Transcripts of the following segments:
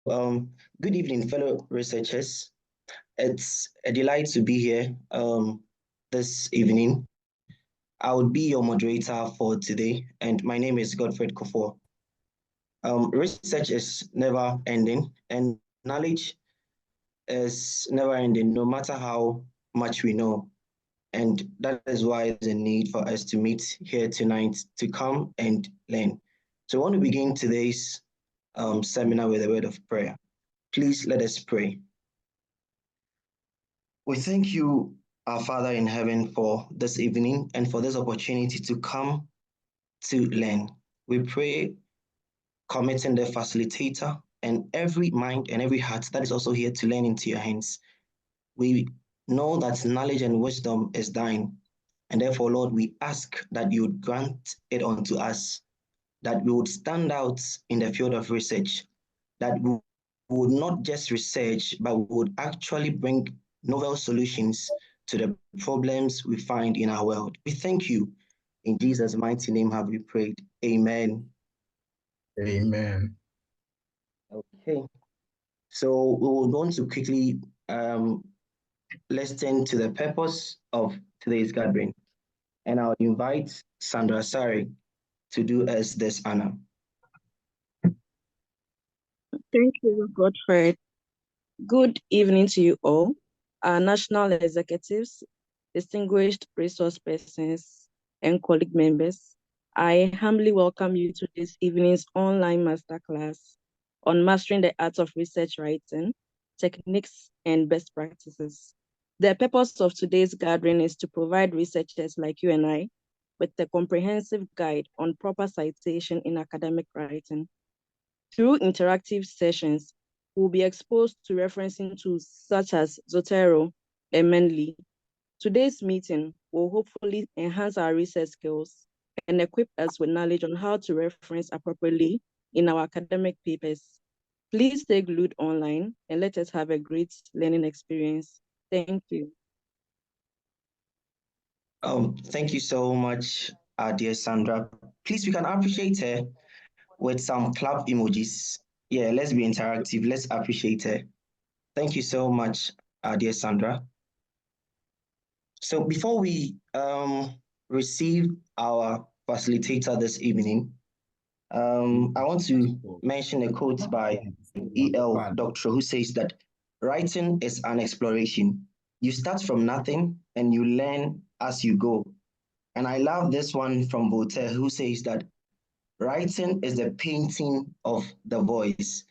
Good evening, fellow researchers. It's a delight to be here this evening. I will be your moderator for today, and my name is Godfred Kofor. Research is never ending, and knowledge is never ending, no matter how much we know. And that is why there's a need for us to meet here tonight to come and learn. So I want to begin today's seminar with a word of prayer. Please let us pray. We thank you, our Father in heaven, for this evening and for this opportunity to come to learn. We pray, committing the facilitator and every mind and every heart that is also here to learn into your hands. We know that knowledge and wisdom is thine, and therefore, Lord, we ask that you would grant it unto us, that we would stand out in the field of research, that we would not just research, but we would actually bring novel solutions to the problems we find in our world. We thank you. In Jesus' mighty name have we prayed. Amen. Amen. Okay. So we will want to quickly listen to the purpose of today's gathering. And I'll invite Sandra Sari to do us this honor. Thank you, Godfred. Good evening to you all, our national executives, distinguished resource persons, and colleague members. I humbly welcome you to this evening's online masterclass on mastering the art of research writing, techniques, and best practices. The purpose of today's gathering is to provide researchers like you and I with a comprehensive guide on proper citation in academic writing. Through interactive sessions, we'll be exposed to referencing tools such as Zotero and Mendeley. Today's meeting will hopefully enhance our research skills and equip us with knowledge on how to reference appropriately in our academic papers. Please stay glued online and let us have a great learning experience. Thank you. Thank you so much, dear Sandra. Please, we can appreciate her with some clap emojis. Yeah, let's be interactive. Let's appreciate her. Thank you so much, dear Sandra. So before we receive our facilitator this evening, I want to mention a quote by E.L. Doctor who says that writing is an exploration. You start from nothing and you learn as you go. And I love this one from Voltaire who says that writing is the painting of the voice.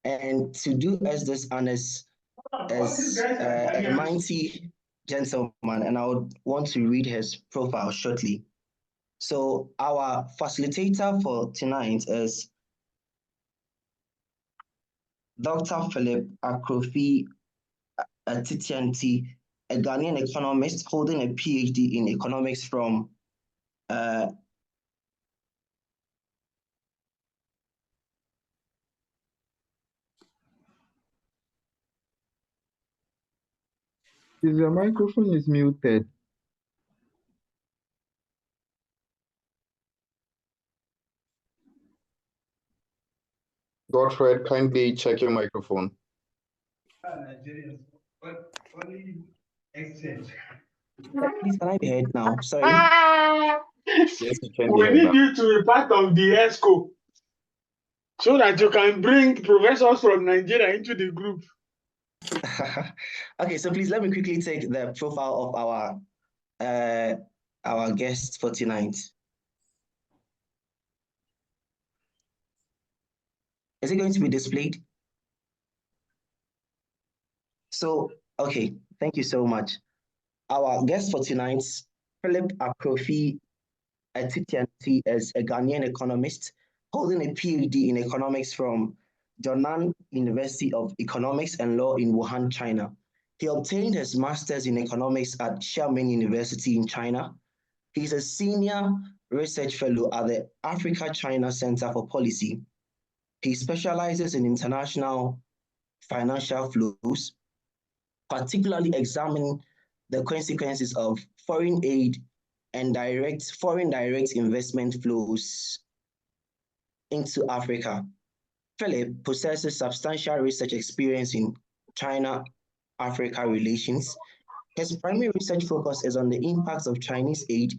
And to do us this honors as a mighty gentleman, and I would want to read his profile shortly. So our facilitator for tonight is Dr. Philip Akrofi Atitianti, a Ghanaian economist holding a PhD in economics from Your microphone is muted. Godfred, kindly check your microphone. Please, can I be heard now? Sorry. Yes, you can We need you to be part of the ESCO so that you can bring professors from Nigeria into the group. Okay, so please let me quickly take the profile of our guest for tonight. Is it going to be displayed? So, okay, thank you so much. Our guest for tonight, Philip Akrofi Atitianti, is a Ghanaian economist holding a PhD in economics from Jiangnan University of Economics and Law in Wuhan, China. He obtained his master's in economics at Xiamen University in China. He's a senior research fellow at the Africa-China Center for Policy. He specializes in international financial flows, particularly examining the consequences of foreign aid and foreign direct investment flows into Africa. Philip possesses substantial research experience in China-Africa relations. His primary research focus is on the impacts of Chinese aid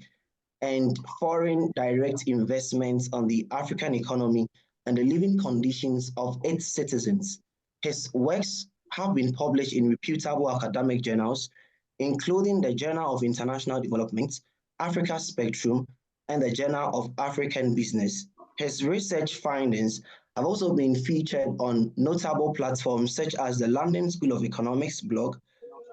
and foreign direct investments on the African economy and the living conditions of its citizens. His works have been published in reputable academic journals, including the Journal of International Development, Africa Spectrum, and the Journal of African Business. His research findings have also been featured on notable platforms such as the London School of Economics blog.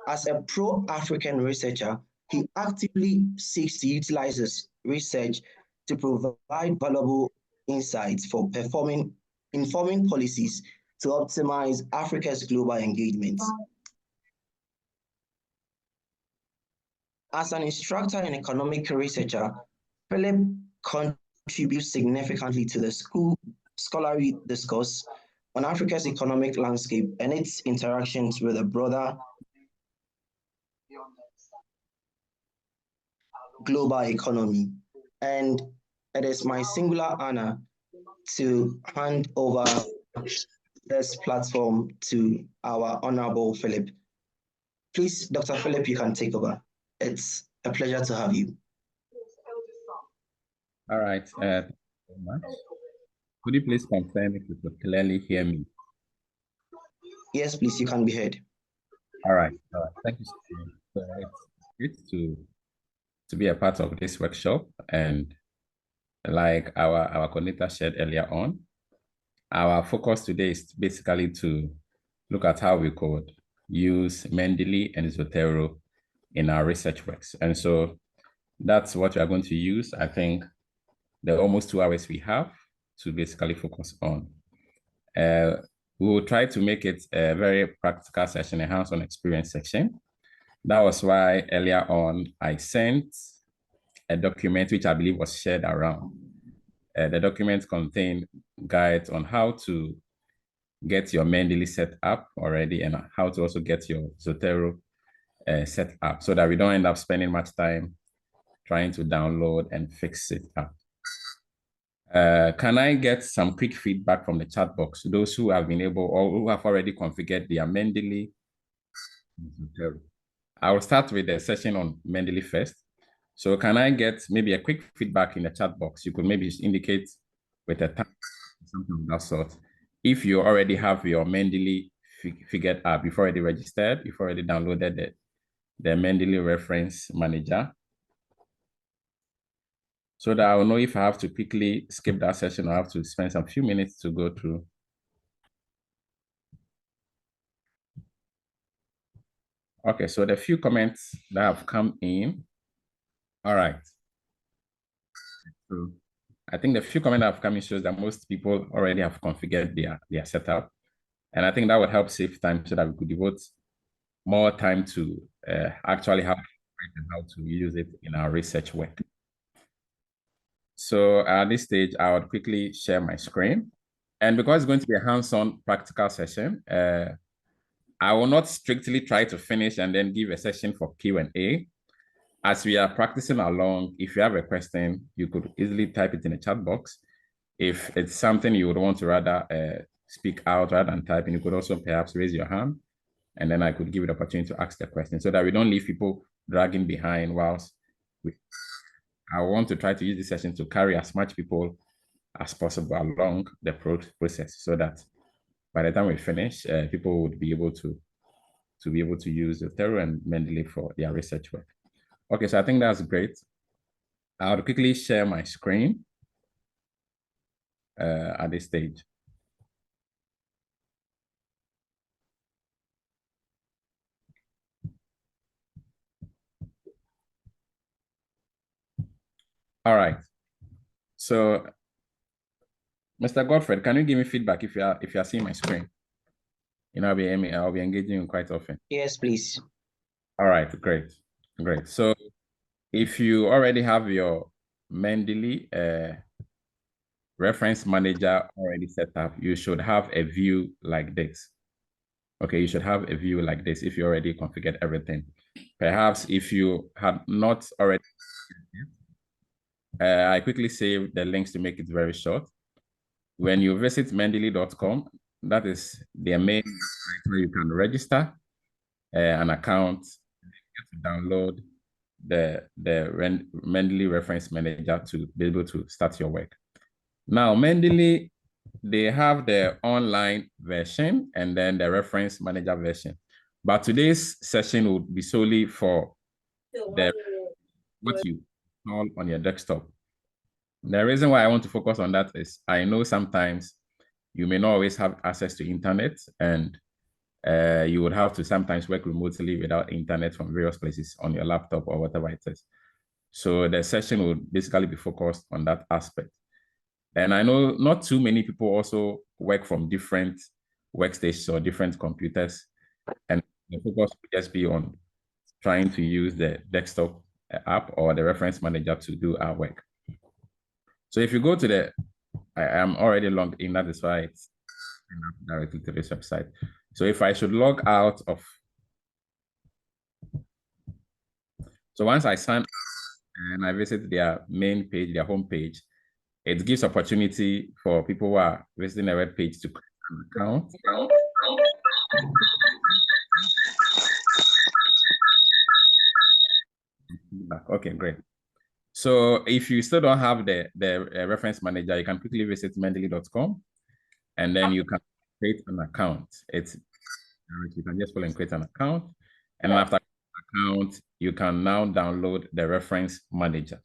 As a pro-African researcher, he actively seeks to utilize his research to provide valuable insights for informing policies to optimize Africa's global engagement. As an instructor and economic researcher, Philip contributes significantly to the scholarly discourse on Africa's economic landscape and its interactions with the broader global economy. And it is my singular honor to hand over this platform to our Honorable Philip. Please, Dr. Philip, you can take over. It's a pleasure to have you. All right. Thank you very much. Could you please confirm if you could clearly hear me? Yes, please, you can be heard. All right. Thank you so much. It's great to be a part of this workshop, and like our coordinator shared earlier on, our focus today is basically to look at how we could use Mendeley and Zotero in our research works. And so that's what we are going to use. I think the almost 2 hours we have to basically focus on. We will try to make it a very practical session, a hands-on experience section. That was why earlier on I sent a document which I believe was shared around. The document contained guides on how to get your Mendeley set up already and how to also get your Zotero set up so that we don't end up spending much time trying to download and fix it up. Can I get some quick feedback from the chat box, those who have been able or who have already configured their Mendeley? I will start with the session on Mendeley first. So can I get maybe a quick feedback in the chat box? You could maybe indicate with a tag, something of that sort. If you already have your Mendeley figured out, you've already registered, you've already downloaded the Mendeley reference manager, so that I will know if I have to quickly skip that session or I have to spend some few minutes to go through. Okay, so the few comments that have come in. All right. So I think the few comments that have come in shows that most people already have configured their setup. And I think that would help save time so that we could devote more time to actually how to use it in our research work. So at this stage, I would quickly share my screen. And because it's going to be a hands-on practical session, I will not strictly try to finish and then give a session for Q&A. As we are practicing along, if you have a question, you could easily type it in the chat box. If it's something you would want to rather speak out rather than typing, you could also perhaps raise your hand, and then I could give you the opportunity to ask the question so that we don't leave people dragging behind whilst I want to try to use this session to carry as much people as possible along the process so that by the time we finish, people would be able to use Zotero and Mendeley for their research work. Okay, so I think that's great. I'll quickly share my screen at this stage. All right. So, Mr. Godfred, can you give me feedback if you are seeing my screen? You know, I'll be engaging you quite often. Yes, please. All right, great. So, if you already have your Mendeley reference manager already set up, you should have a view like this. Okay, you should have a view like this if you already configured everything. Perhaps if you had not already, I quickly save the links to make it very short. when you visit mendeley.com, that is their main site where you can register an account, to download the Mendeley Reference Manager to be able to start your work. Now, Mendeley, they have the online version and then the Reference Manager version. But today's session would be solely for what you install on your desktop. The reason why I want to focus on that is I know sometimes you may not always have access to internet, and you would have to sometimes work remotely without internet from various places on your laptop or whatever it is. So the session will basically be focused on that aspect. And I know not too many people also work from different workstations or different computers, and the focus will just be on trying to use the desktop app or the reference manager to do our work. So if you go to the, I am already logged in, that is why it's directly to this website. So if I should log out of, so once I sign and I visit their main page, their home page, it gives opportunity for people who are visiting the web page to create an account. Okay, great. So if you still don't have the reference manager, you can quickly visit mendeley.com and then you can create an account. You can just go and create an account. And after account, you can now download the reference manager.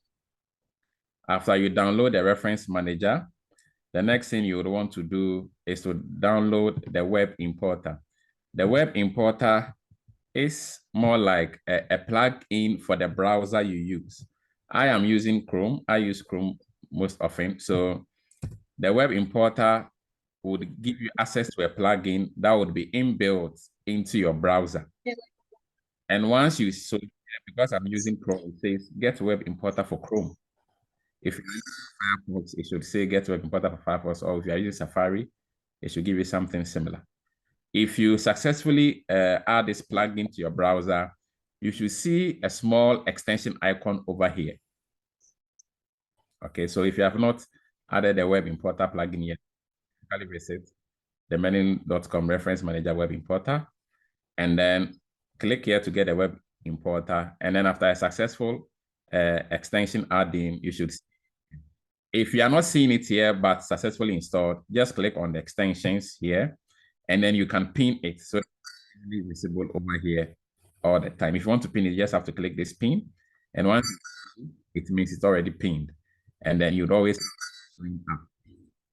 After you download the reference manager, the next thing you would want to do is to download the web importer. The web importer is more like a plug-in for the browser you use. I am using Chrome. I use Chrome most often. So the web importer would give you access to a plugin that would be inbuilt into your browser. And once you, so because I'm using Chrome, it says get web importer for Chrome. If you're using Firefox, it should say get web importer for Firefox, or if you're using Safari, it should give you something similar. If you successfully add this plugin to your browser, you should see a small extension icon over here. Okay, so if you have not added the web importer plugin yet, visit the mendeley.com reference manager web importer, and then click here to get a web importer. And then after a successful extension add-in, you should, if you are not seeing it here but successfully installed, just click on the extensions here, and then you can pin it so it's visible over here all the time. If you want to pin it, you just have to click this pin, and once it means it's already pinned, and then you'd always bring up.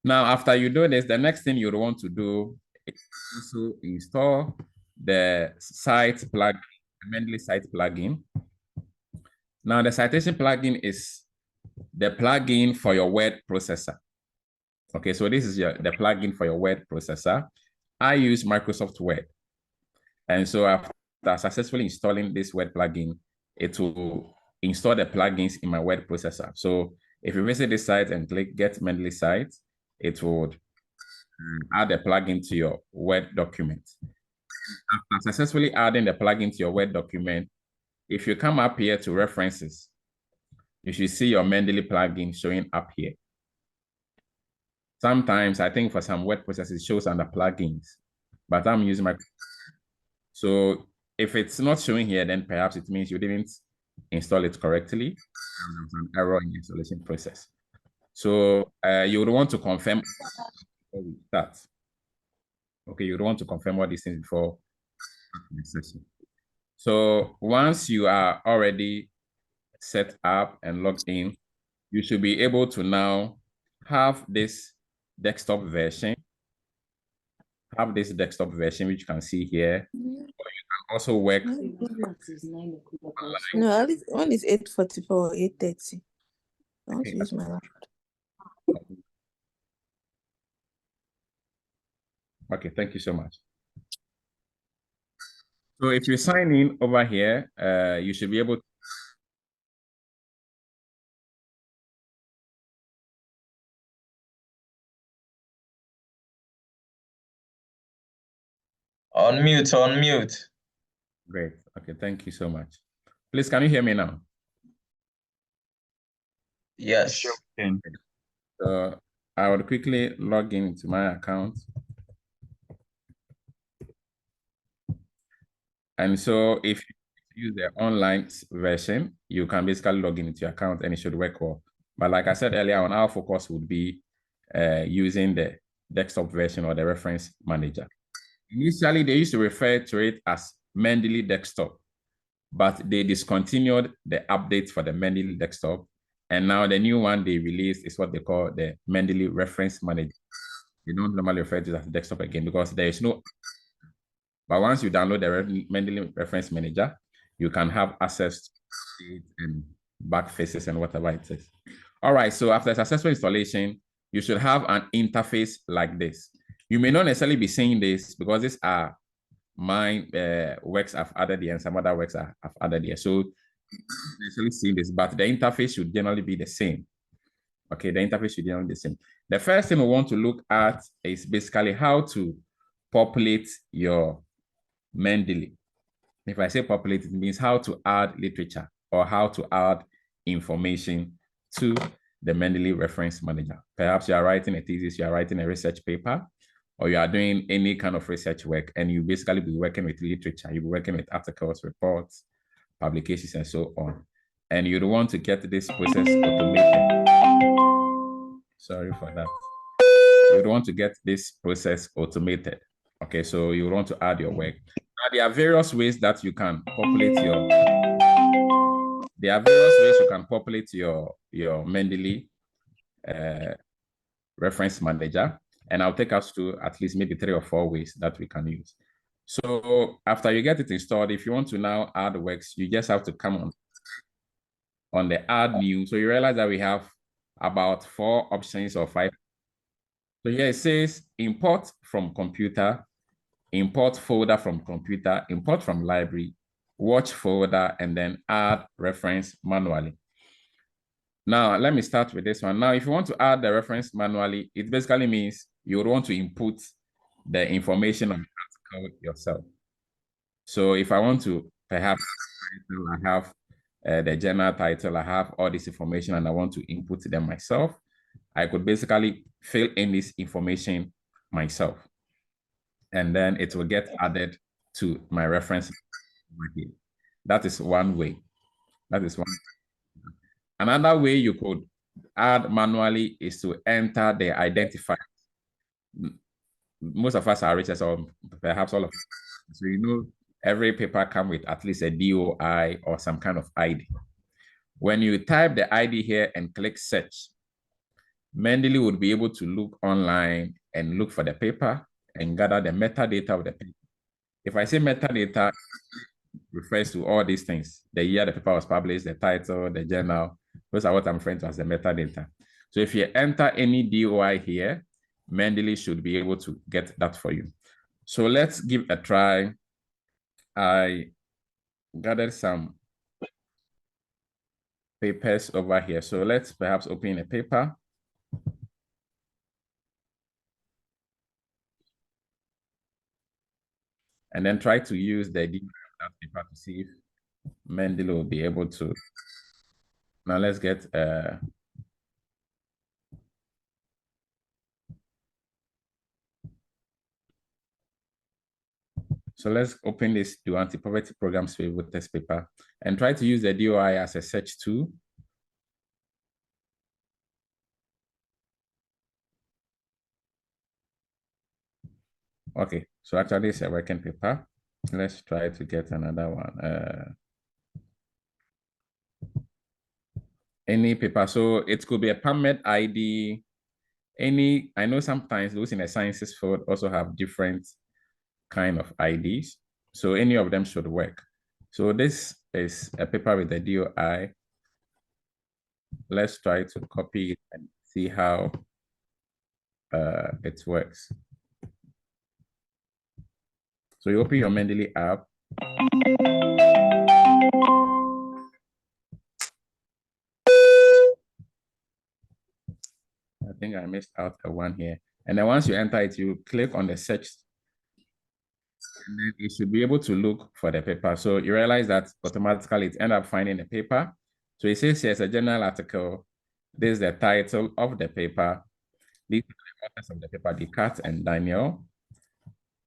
Now, after you do this, the next thing you'd want to do is also install the site plugin, the Mendeley site plugin. Now, the citation plugin is the plugin for your word processor. Okay, so this is the plugin for your word processor. I use Microsoft Word. And so after successfully installing this Word plugin, it will install the plugins in my word processor. So if you visit this site and click Get Mendeley Site, it would add a plugin to your Word document. After successfully adding the plugin to your Word document, if you come up here to References, you should see your Mendeley plugin showing up here. Sometimes I think for some word processors, it shows under plugins, but I'm using my. So if it's not showing here, then perhaps it means you didn't install it correctly. There was an error in the installation process. So you would want to confirm before we start. Okay, you would want to confirm all these things before the session. So once you are already set up and logged in, you should be able to now have this desktop version. Have this desktop version, which you can see here. Or you can also work. No, at least one is 8:44 or 8:30. I want to use my laptop. Okay, thank you so much. So if you sign in over here, you should be able to. Unmute. Great. Okay, thank you so much. Please, can you hear me now? Yes. So I would quickly log into my account. And so if you use the online version, you can basically log into your account and it should work well. But like I said earlier on, our focus would be using the desktop version or the reference manager. Initially, they used to refer to it as Mendeley Desktop, but they discontinued the update for the Mendeley Desktop. And now the new one they released is what they call the Mendeley Reference Manager. They don't normally refer to it as desktop again because there is no. But once you download the Mendeley Reference Manager, you can have access to it and back faces and whatever it is. All right, so after successful installation, you should have an interface like this. You may not necessarily be seeing this because these are my works I've added here and some other works I've added here. So necessarily seeing this, but the interface should generally be the same. Okay, the interface should generally be the same. The first thing we want to look at is basically how to populate your Mendeley. If I say populate, it means how to add literature or how to add information to the Mendeley Reference Manager. Perhaps you are writing a thesis, you are writing a research paper, or you are doing any kind of research work, and you basically be working with literature. You'll be working with articles, reports, publications, and so on. And you'd want to get this process automated. Sorry for that. You'd want to get this process automated. Okay, so you want to add your work. Now, there are various ways that you can populate your. There are various ways you can populate your Mendeley reference manager, and I'll take us to at least maybe 3 or 4 ways that we can use. So after you get it installed, if you want to now add works, you just have to come on the add new. So you realize that we have about 4 options or 5. So here it says import from computer, import folder from computer, import from library, watch folder, and then add reference manually. Now, let me start with this one. Now, if you want to add the reference manually, it basically means you would want to input the information on the article yourself. So if I want to, perhaps I have the journal title, I have all this information and I want to input them myself, I could basically fill in this information myself. And then it will get added to my reference. That is one way. That is one. Another way you could add manually is to enter the identifier. Most of us are researchers, or perhaps all of us. So you know every paper comes with at least a DOI or some kind of ID. When you type the ID here and click search, Mendeley would be able to look online and look for the paper and gather the metadata of the paper. If I say metadata, refers to all these things: the year the paper was published, the title, the journal. Those are what I'm referring to as the metadata. So if you enter any DOI here, Mendeley should be able to get that for you. So let's give a try. I gathered some papers over here. So let's perhaps open a paper. And then try to use the DOI of that paper to see if Mendeley will be able to. Now let's get so let's open this Do Anti-Poverty Programs with test paper and try to use the DOI as a search tool. Okay, so actually it's a working paper. Let's try to get another one. Any paper, so it could be a PubMed ID. I know sometimes those in the sciences field also have different kind of IDs. So any of them should work. So this is a paper with the DOI. Let's try to copy it and see how it works. So you open your Mendeley app. I think I missed out a one here. And then once you enter it, you click on the search. And then it should be able to look for the paper. So you realize that automatically it ends up finding the paper. So it says here's a journal article. This is the title of the paper. These are the authors of the paper, Descartes and Daniel.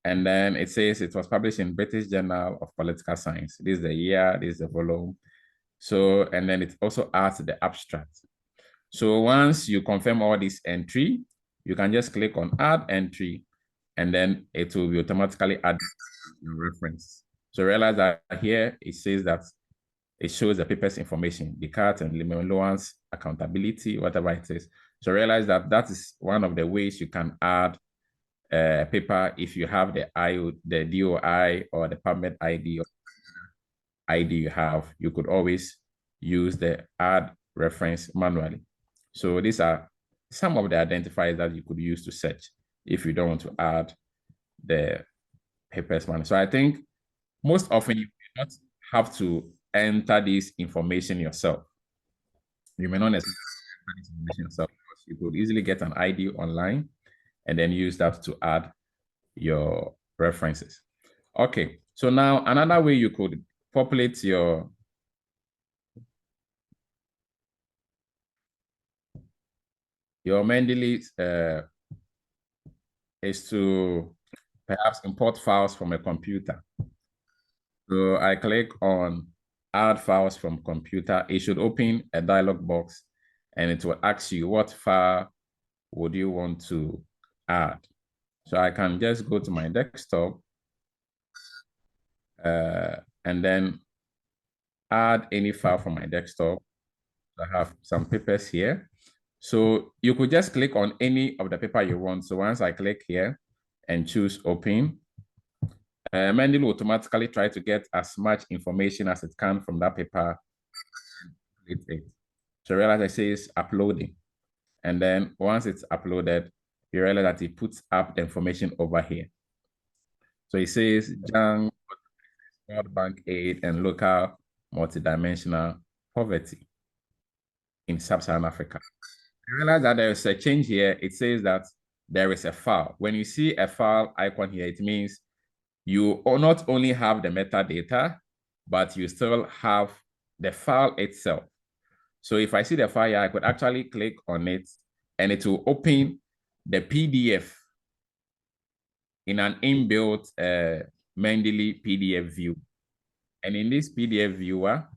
And then it says it was published in British Journal of Political Science. This is the year, this is the volume. So, and then it also adds the abstract. So once you confirm all this entry, you can just click on add entry, and then it will be automatically added to your reference. So realize that here it says that it shows the paper's information, Descartes and Lemoyne-Lowan's accountability, whatever it is. So realize that that is one of the ways you can add a paper if you have the DOI or the PubMed ID or ID you have. You could always use the add reference manually. So these are some of the identifiers that you could use to search if you don't want to add the papers manually. So I think most often you do not have to enter this information yourself. You may not necessarily enter this information yourself, because you could easily get an ID online and then use that to add your references. Okay, so now another way you could populate your Mendeley is to perhaps import files from a computer. So I click on add files from computer. It should open a dialog box and it will ask you what file would you want to add. So I can just go to my desktop and then add any file from my desktop. I have some papers here. So you could just click on any of the paper you want. So once I click here and choose open, Mendeley will automatically try to get as much information as it can from that paper. So realize it says uploading. And then once it's uploaded, you realize that it puts up the information over here. So it says Young World Bank aid and local multidimensional poverty in sub-Saharan Africa. You realize that there is a change here. It says that there is a file. When you see a file icon here, it means you not only have the metadata, but you still have the file itself. So if I see the file here, I could actually click on it and it will open the PDF in an inbuilt Mendeley PDF view. And in this PDF viewer,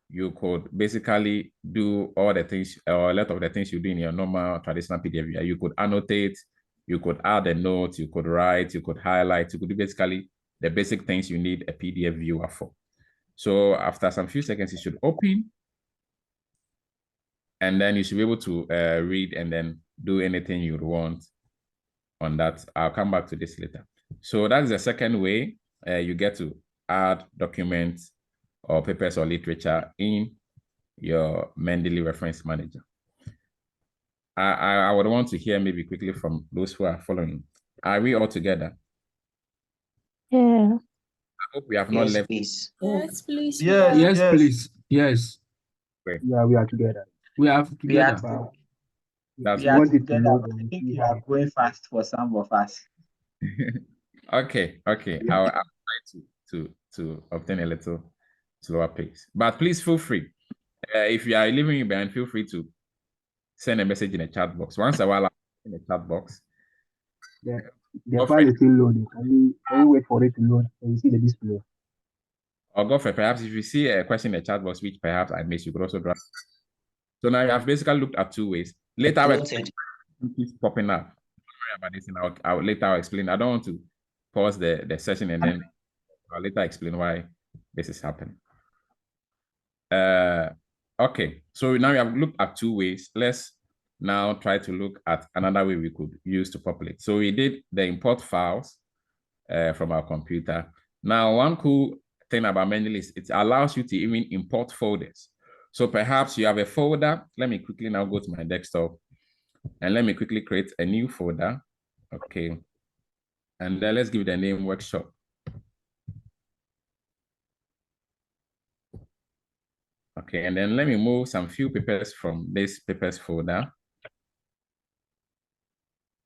you could basically do all the things, or a lot of the things you do in your normal traditional PDF viewer. You could annotate, you could add a note, you could write, you could highlight, you could do basically the basic things you need a PDF viewer for. So after some few seconds, it should open. And then you should be able to read and then do anything you'd want on that. I'll come back to this later. So that's the second way you get to add documents or papers or literature in your Mendeley Reference Manager. I would want to hear maybe quickly from those who are following. Are we all together? Yeah. I hope we have not left. Please. Yes, please. Yes, please. Yes. Great. Yeah, we are together. We are together. But That's we wanted to together, know but I the think you are going fast for some of us. okay. I'll try to obtain a little slower pace. But please feel free. If you are leaving behind, feel free to send a message in the chat box. Once a while, I'll in the chat box. the file is still loading. Can we wait for it to load and we see the display? Or Godfrey, perhaps if you see a question in the chat box, which perhaps I missed, you could also drop. So now you have basically looked at two ways. Later, I will keep popping up. Don't worry about this, and I'll later explain. I don't want to pause the session and then I'll later explain why this is happening. Okay, so now we have looked at two ways. Let's now try to look at another way we could use to populate. So we did the import files from our computer. Now, one cool thing about Mendeley is it allows you to even import folders. So perhaps you have a folder. Let me quickly now go to my desktop and let me quickly create a new folder. Okay. And then let's give the name workshop. Okay, and then let me move some few papers from this papers folder.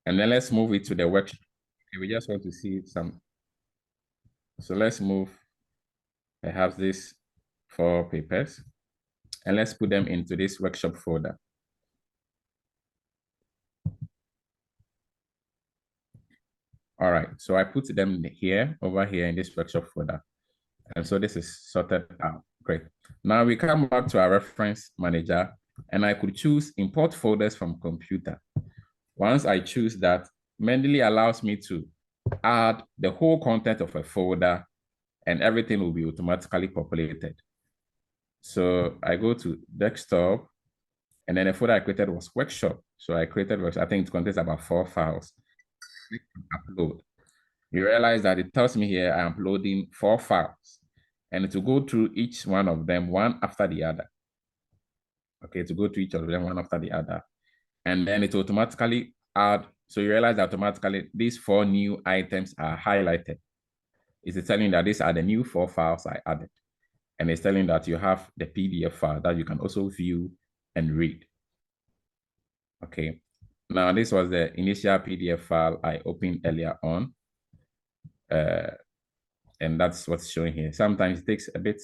And then let's move it to the workshop. Okay, we just want to see some. So let's move perhaps these 4 papers and let's put them into this workshop folder. All right, so I put them here, over here in this workshop folder. And so this is sorted out. Great. Now we come back to our reference manager, and I could choose import folders from computer. Once I choose that, Mendeley allows me to add the whole content of a folder, and everything will be automatically populated. So I go to desktop, and then the folder I created was workshop. So I created workshop. I think it contains about 4 files. Click on upload. You realize that it tells me here I'm uploading 4 files, and to go through each one of them one after the other. Okay, to go through each of them one after the other. And then it automatically add, so you realize that automatically these 4 new items are highlighted. It's telling that these are the new 4 files I added. And it's telling that you have the PDF file that you can also view and read. Okay, now this was the initial PDF file I opened earlier on. And that's what's showing here. Sometimes it takes a bit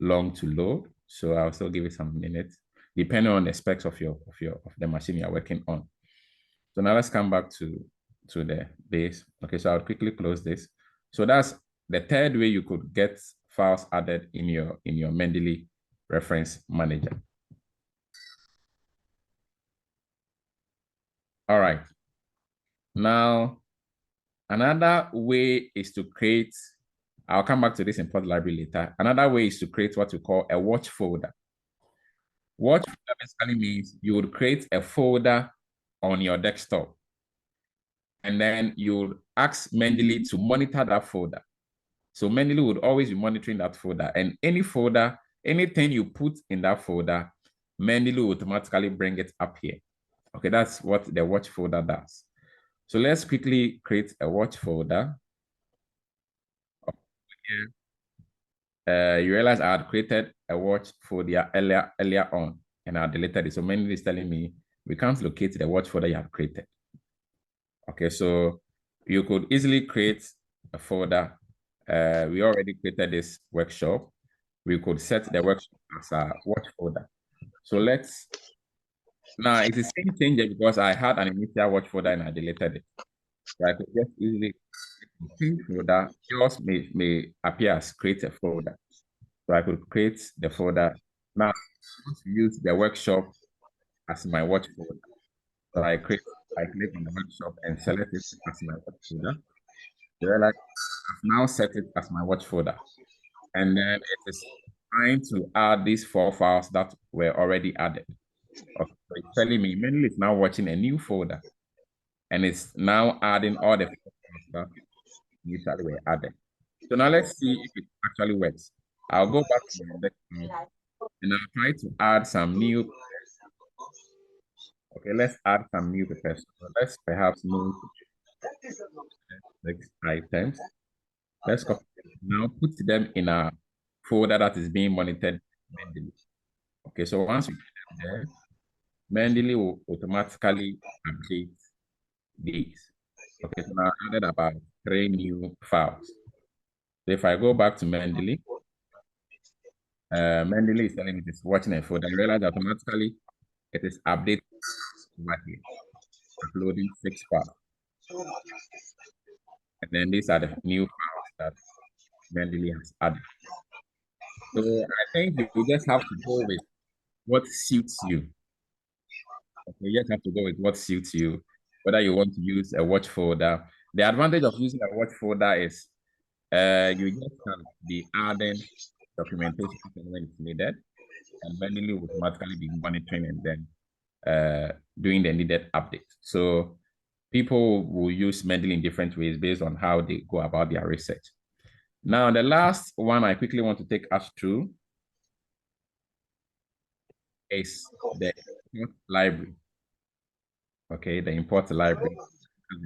long to load, so I'll still give it some minutes, depending on the specs of the machine you're working on. So now let's come back to the base. Okay, so I'll quickly close this. So that's the third way you could get files added in your Mendeley reference manager. All right. Now, another way is to create, I'll come back to this import library later. Another way is to create what we call a watch folder. Watch folder basically means you would create a folder on your desktop, and then you would ask Mendeley to monitor that folder. So Mendeley would always be monitoring that folder, and any folder, anything you put in that folder, Mendeley will automatically bring it up here. Okay, that's what the watch folder does. So let's quickly create a watch folder. You realize I had created a watch folder earlier on, and I deleted it. So Mendeley is telling me we can't locate the watch folder you have created. Okay, so you could easily create a folder. We already created this workshop. We could set the workshop as a watch folder. So now it's the same thing because I had an initial watch folder and I deleted it. So I could just easily change folder. Yours may appear as create a folder. So I could create the folder. Now I want to use the workshop as my watch folder. So I click on the workshop and select it as my watch folder. So I've now set it as my watch folder. And then it is trying to add these 4 files that were already added. Okay, so it's telling me Mendeley is now watching a new folder, and it's now adding all the 4 files that initially were added. So now let's see if it actually works. I'll go back to my desktop and I'll try to add some new. Okay, let's add some new papers. So let's perhaps move next items. Let's copy them. Now put them in a folder that is being monitored Mendeley. Okay, so once we get them there, Mendeley will automatically update these. Okay, so now I added about 3 new files. So if I go back to Mendeley, Mendeley is telling me it's watching a folder. I realize automatically it is updated over here, uploading 6 files. And then these are the new files that Mendeley has added. So I think you just have to go with what suits you. Okay, you just have to go with what suits you, whether you want to use a watch folder. The advantage of using a watch folder is you just can be adding documentation when it's needed, and Mendeley will automatically be monitoring and then doing the needed update. So people will use Mendeley in different ways based on how they go about their research. Now, the last one I quickly want to take us through is the import library. Okay, the import library. I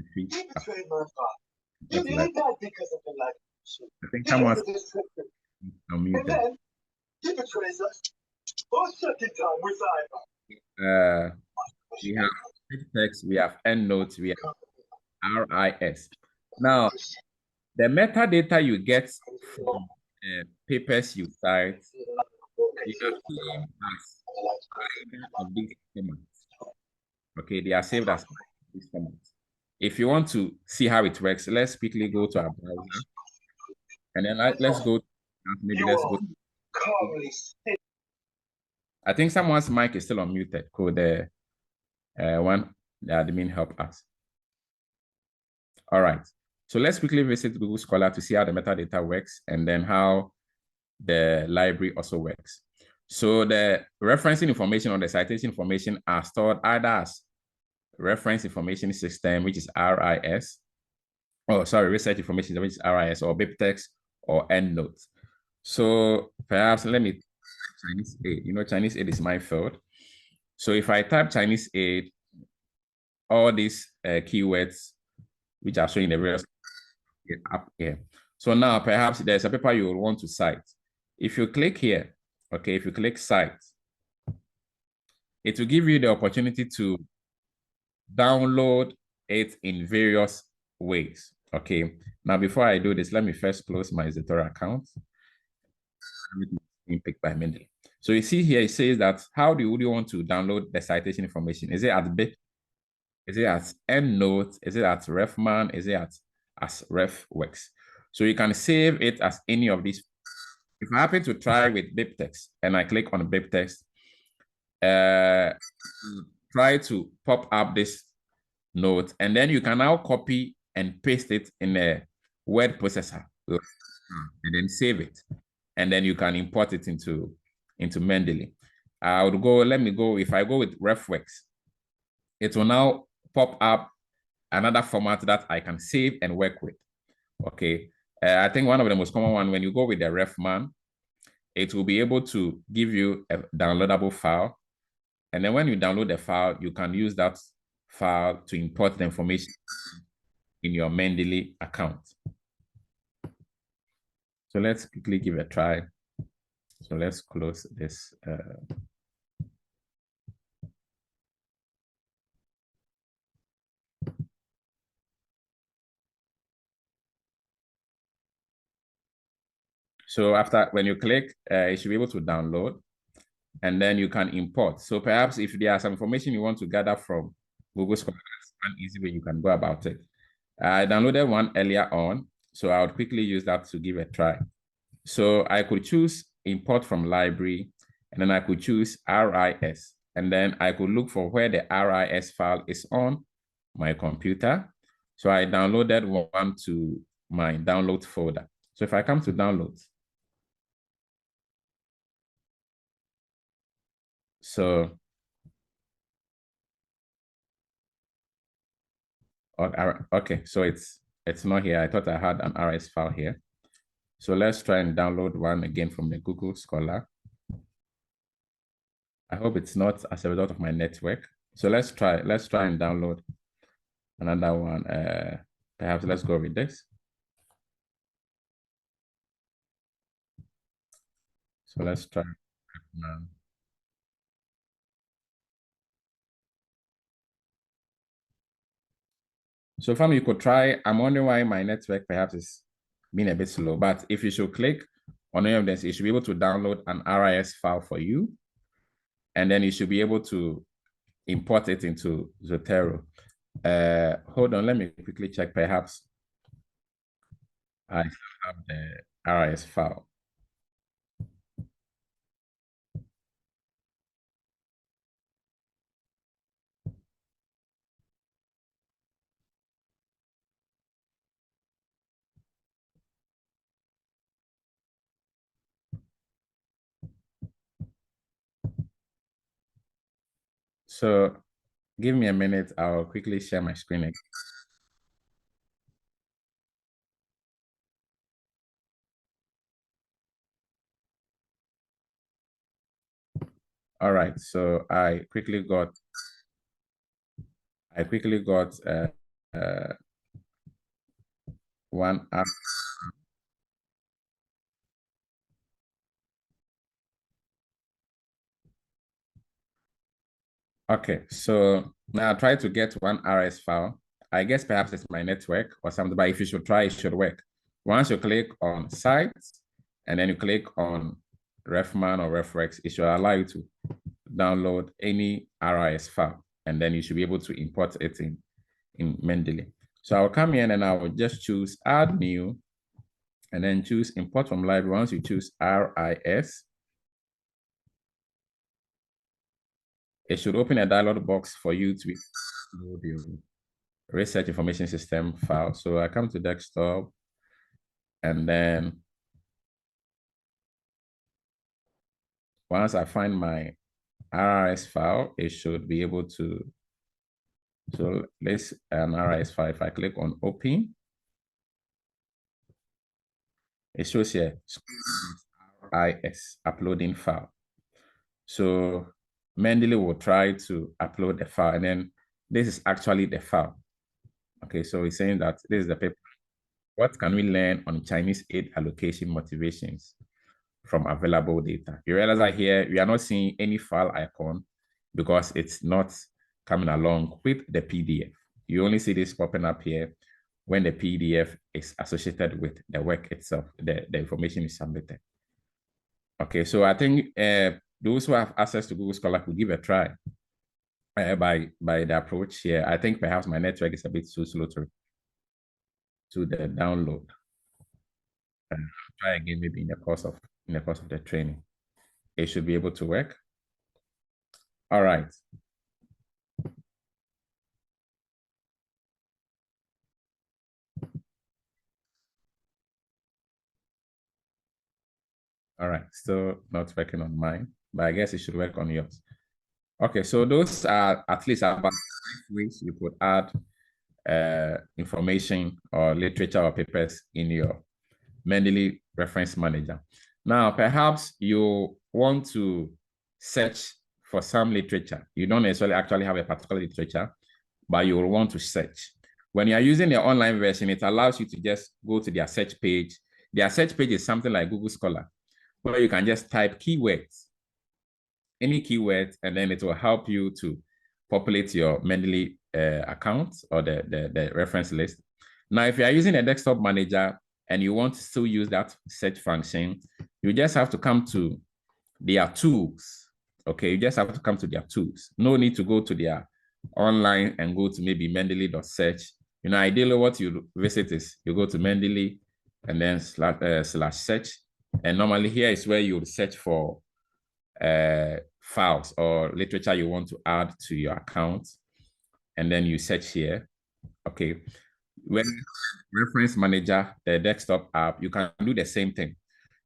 think someone's unmuted. We have text, we have Endnote, we have RIS. Now, the metadata you get from papers you cite, you can see as either of these formats. Okay, they are saved as these formats. if you want to see how it works, let's quickly go to our browser. And then let's go, maybe let's go. I think someone's mic is still unmuted. Could the admin help us? All right. So let's quickly visit Google Scholar to see how the metadata works and then how the library also works. So the referencing information or the citation information are stored either as reference information system, which is RIS, research information, which is RIS, or BibTeX or Endnote. So perhaps let me Chinese aid. You know, Chinese aid is my field. So if I type Chinese aid, all these keywords which are showing the various up here. So now perhaps there's a paper you will want to cite. If you click here, okay, if you click cite, it will give you the opportunity to download it in various ways. Okay, now before I do this, let me first close my Zotero account. Picked by Mendeley. So you see here, it says that how do you want to download the citation information? Is it at Bit? Is it at Endnote? Is it at Refman? Is it as RefWorks? So you can save it as any of these. If I happen to try with BibTeX and I click on BibTeX, try to pop up this note, and then you can now copy and paste it in a word processor and then save it. And then you can import it into Mendeley. I would go, let me go, if I go with RefWorks, it will now pop up another format that I can save and work with. Okay. I think one of the most common one, when you go with the Refman, it will be able to give you a downloadable file. And then when you download the file, you can use that file to import the information in your Mendeley account. So let's quickly give it a try. So let's close this. So after, when you click, you should be able to download, and then you can import. So perhaps if there are some information you want to gather from Google Scholar, that's an easy way you can go about it. I downloaded one earlier on, so I would quickly use that to give a try. So I could choose import from library, and then I could choose RIS, and then I could look for where the RIS file is on my computer. So I downloaded one to my download folder. So if I come to downloads, so okay, so it's not here. I thought I had an RIS file here. So let's try and download one again from the Google Scholar. I hope it's not as a result of my network. So let's try and download another one. Perhaps let's go with this. So let's try. So far, you could try. I'm wondering why my network perhaps is being a bit slow, but if you should click on any of this, you should be able to download an RIS file for you. And then you should be able to import it into Zotero. Hold on, let me quickly check. Perhaps I have the RIS file. So give me a minute. I'll quickly share my screen again. All right, so I quickly got one app. Okay, so now try to get one RS file. I guess perhaps it's my network or something, but if you should try, it should work. Once you click on sites and then you click on Refman or RefWorks, it should allow you to download any RIS file, and then you should be able to import it in Mendeley. So I'll come in and I will just choose add new and then choose import from library. Once you choose RIS, it should open a dialog box for you to load your research information system file. So I come to desktop and then once I find my RIS file, it should be able to, so let's an RIS file. If I click on open, it shows here RIS uploading file. So Mendeley will try to upload the file, and then this is actually the file. Okay, so it's saying that this is the paper. What can we learn on Chinese aid allocation motivations from available data? You realize that here we are not seeing any file icon because it's not coming along with the PDF. You only see this popping up here when the PDF is associated with the work itself, the information is submitted. Okay, so I think those who have access to Google Scholar could give a try by the approach here. I think perhaps my network is a bit too slow to the download. Try again maybe in the course of the training. It should be able to work. All right. All right, still not working on mine, but I guess it should work on yours. Okay, so those are at least about 5 ways you could add information or literature or papers in your Mendeley Reference Manager. Now, perhaps you want to search for some literature. You don't necessarily actually have a particular literature, but you will want to search. When you are using the online version, it allows you to just go to their search page. Their search page is something like Google Scholar, where you can just type keywords, any keywords, and then it will help you to populate your Mendeley account or the reference list. Now, if you are using a desktop manager and you want to still use that search function, you just have to come to their tools. Okay, you just have to come to their tools. No need to go to their online and go to maybe mendeley.search. You know, ideally what you visit is you go to Mendeley and then /search. And normally here is where you would search for files or literature you want to add to your account. And then you search here. Okay. When Reference Manager, the desktop app, you can do the same thing.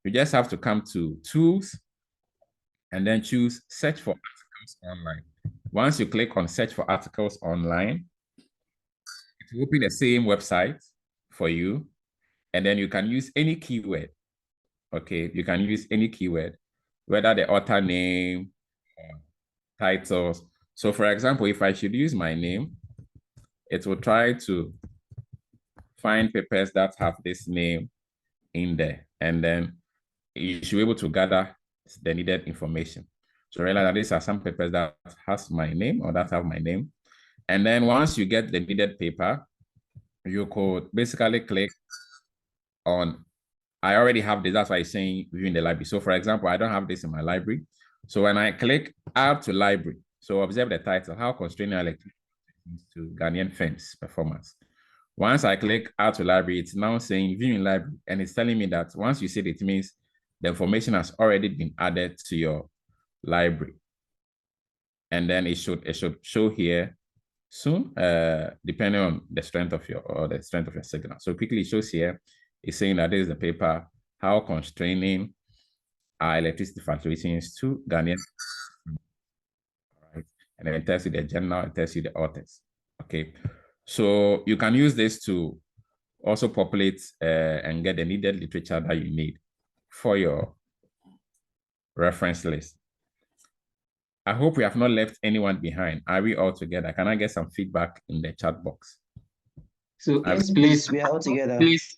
You just have to come to Tools and then choose Search for Articles Online. Once you click on Search for Articles Online, it will open the same website for you. And then you can use any keyword. Okay, you can use any keyword, whether the author name, titles. So for example, if I should use my name, it will try to find papers that have this name in there, and then you should be able to gather the needed information. So realize that these are some papers that has my name or that have my name. And then once you get the needed paper, you could basically click on, I already have this, that's why it's saying viewing the library. So for example, I don't have this in my library. So when I click add to library, so observe the title, how constraining electricity to Ghanaian firms performance. Once I click add to library, it's now saying viewing library, and it's telling me that once you see it means the information has already been added to your library. And then it should show here soon, depending on the strength of your signal. So quickly it shows here, it's saying that this is the paper, how constraining are electricity fluctuations to Ghanaian. Right. And then it tells you the journal, it tells you the authors. Okay. So you can use this to also populate and get the needed literature that you need for your reference list. I hope we have not left anyone behind. Are we all together? Can I get some feedback in the chat box? So Yes, please, we are all together. Please.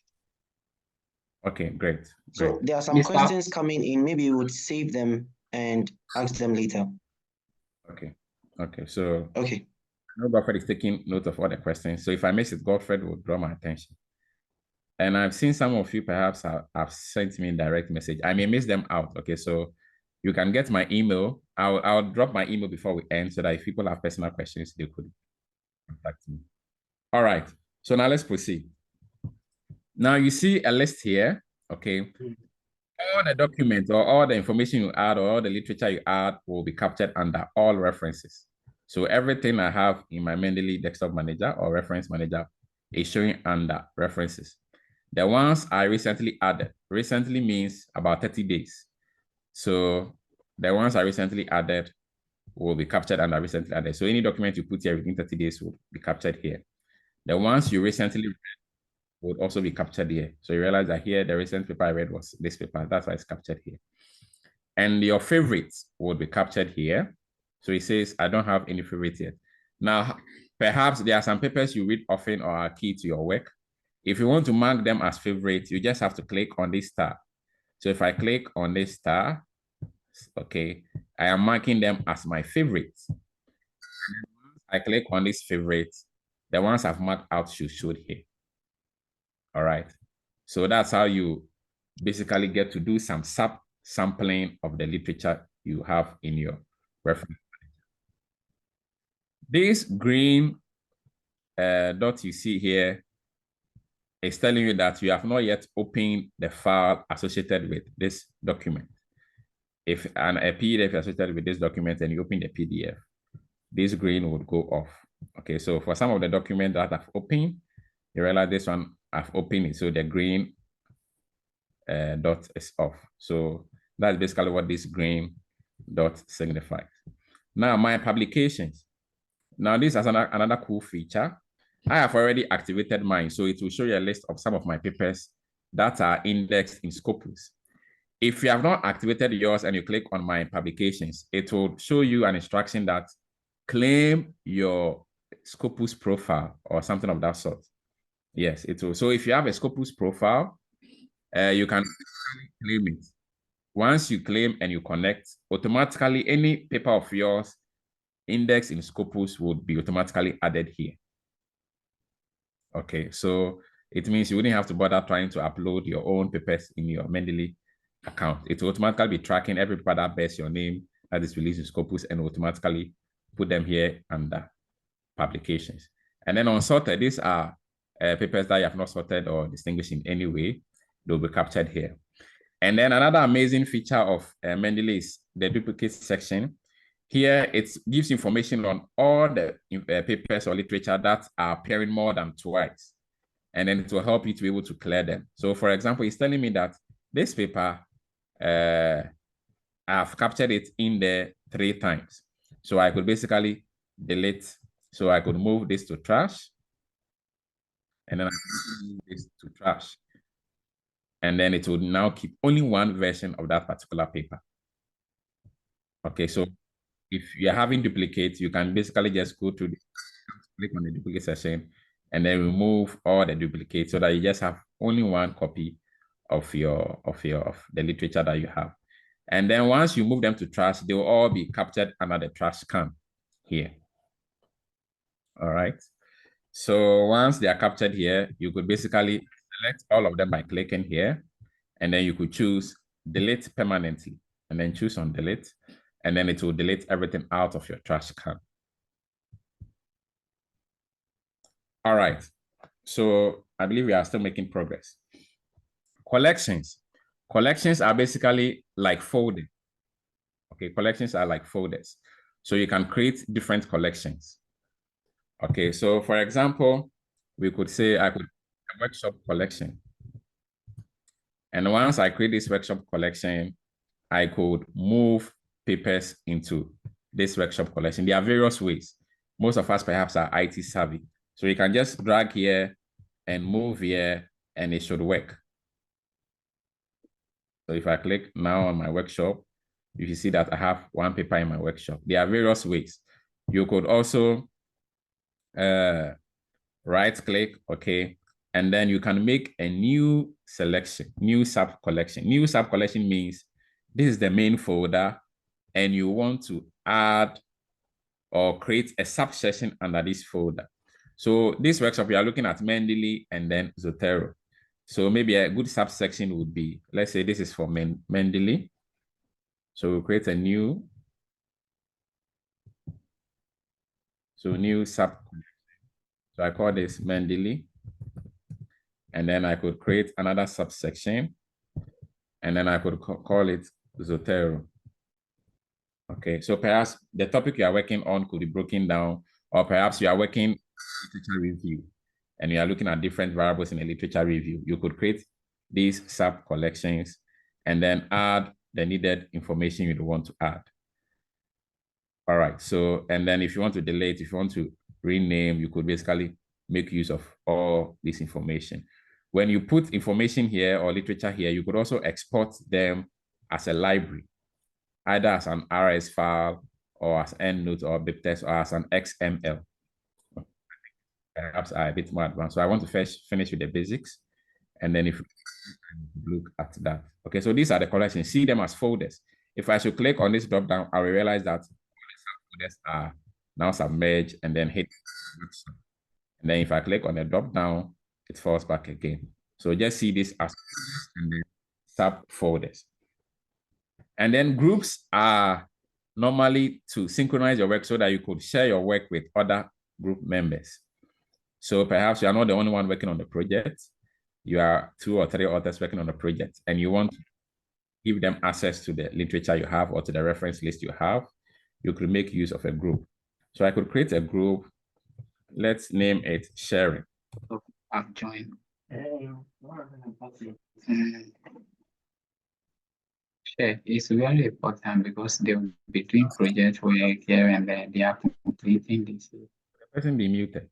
Okay, great. So there are some questions coming in. Maybe we would save them and ask them later. Okay. Okay. So okay. No, Godfrey is taking note of all the questions. So if I miss it, Godfrey will draw my attention. And I've seen some of you perhaps have sent me a direct message. I may miss them out. Okay, so you can get my email. I'll drop my email before we end so that if people have personal questions, they could contact me. All right. So now let's proceed. Now you see a list here, okay? All the documents or all the information you add or all the literature you add will be captured under all references. So everything I have in my Mendeley Desktop Manager or Reference Manager is showing under references. The ones I recently added, recently means about 30 days. So the ones I recently added will be captured under recently added. So any document you put here within 30 days will be captured here. The ones you recently read would also be captured here. So you realize that here, the recent paper I read was this paper. That's why it's captured here. And your favorites would be captured here. So it says, I don't have any favorites yet. Now, perhaps there are some papers you read often or are key to your work. If you want to mark them as favorites, you just have to click on this star. So if I click on this star, okay, I am marking them as my favorites. I click on this favorites, the ones I've marked out should show here. All right. So that's how you basically get to do some sampling of the literature you have in your reference. This green dot you see here is telling you that you have not yet opened the file associated with this document. If a PDF is associated with this document and you open the PDF, this green would go off. Okay, so for some of the documents that I've opened, you realize this one I've opened it, so the green dot is off. So that's basically what this green dot signifies. Now my publications. Now this is another cool feature. I have already activated mine, so it will show you a list of some of my papers that are indexed in Scopus. If you have not activated yours and you click on my publications, it will show you an instruction that claim your Scopus profile or something of that sort. Yes, it will. So if you have a Scopus profile, you can claim it. Once you claim and you connect, automatically any paper of yours indexed in Scopus would be automatically added here. Okay, so it means you wouldn't have to bother trying to upload your own papers in your Mendeley account. It will automatically be tracking every paper that bears your name that is released in Scopus and automatically put them here under publications. And then unsorted, these are papers that you have not sorted or distinguished in any way. They'll be captured here. And then another amazing feature of Mendeley is the duplicate section. Here, it gives information on all the papers or literature that are appearing more than twice. And then it will help you to be able to clear them. So for example, it's telling me that this paper, I've captured it in there 3 times. So I could basically delete. So I could move this to trash. And then I can move this to trash. And then it will now keep only one version of that particular paper. Okay, so if you're having duplicates, you can basically just go to click on the duplicate section and then remove all the duplicates so that you just have only one copy of the literature that you have. And then once you move them to trash, they will all be captured under the trash can here. All right. So once they are captured here, you could basically select all of them by clicking here, and then you could choose delete permanently, and then choose on delete, and then it will delete everything out of your trash can. All right. So I believe we are still making progress. Collections. Collections are basically like folders. Okay, collections are like folders. So you can create different collections. Okay, so for example, we could say I could a workshop collection. And once I create this workshop collection, I could move papers into this workshop collection. There are various ways. Most of us perhaps are IT savvy. So you can just drag here and move here and it should work. So if I click now on my workshop, you can see that I have one paper in my workshop. There are various ways. You could also right click, okay, and then you can make a new selection, new sub collection. New sub collection means this is the main folder and you want to add or create a subsection under this folder. So this workshop, we are looking at Mendeley and then Zotero. So maybe a good subsection would be, let's say this is for Mendeley. So we'll create a new, new sub. So I call this Mendeley. and then I could create another subsection, and then I could call it Zotero. Okay, so perhaps the topic you are working on could be broken down, or perhaps you are working literature review and you are looking at different variables in a literature review. You could create these sub collections and then add the needed information you want to add. All right, so, and then if you want to delete, if you want to rename, you could basically make use of all this information. When you put information here or literature here, you could also export them as a library, either as an RS file or as Endnote or BibTeX or as an XML. Perhaps are a bit more advanced. So I want to first finish with the basics, and then if you look at that. Okay, so these are the collections. See them as folders. If I should click on this drop down, I will realize that folders are now submerged and then hit. And then if I click on the drop down, it falls back again. So just see this as and then subfolders. And then groups are normally to synchronize your work so that you could share your work with other group members. So perhaps you are not the only one working on the project. You are 2 or 3 authors working on the project, and you want to give them access to the literature you have or to the reference list you have. You could make use of a group. So I could create a group. Let's name it sharing. I've joined. Share is very important because they'll be doing project work here and there. They are completing this. The person be muted.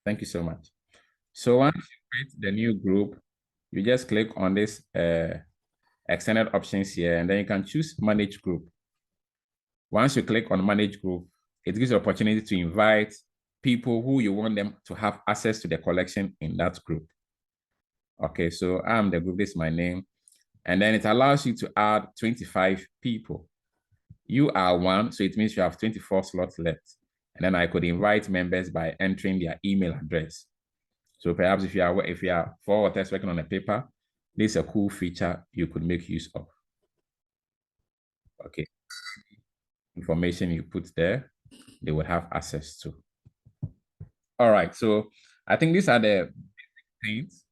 Thank you so much. So once you create the new group, you just click on this extended options here, and then you can choose manage group. Once you click on manage group, it gives you the opportunity to invite people who you want them to have access to the collection in that group. Okay, so I'm the group, this is my name. And then it allows you to add 25 people. You are 1, so it means you have 24 slots left. And then I could invite members by entering their email address. So perhaps if you are 4 authors working on a paper, this is a cool feature you could make use of. Okay. Information you put there, they would have access to. All right, so I think these are the things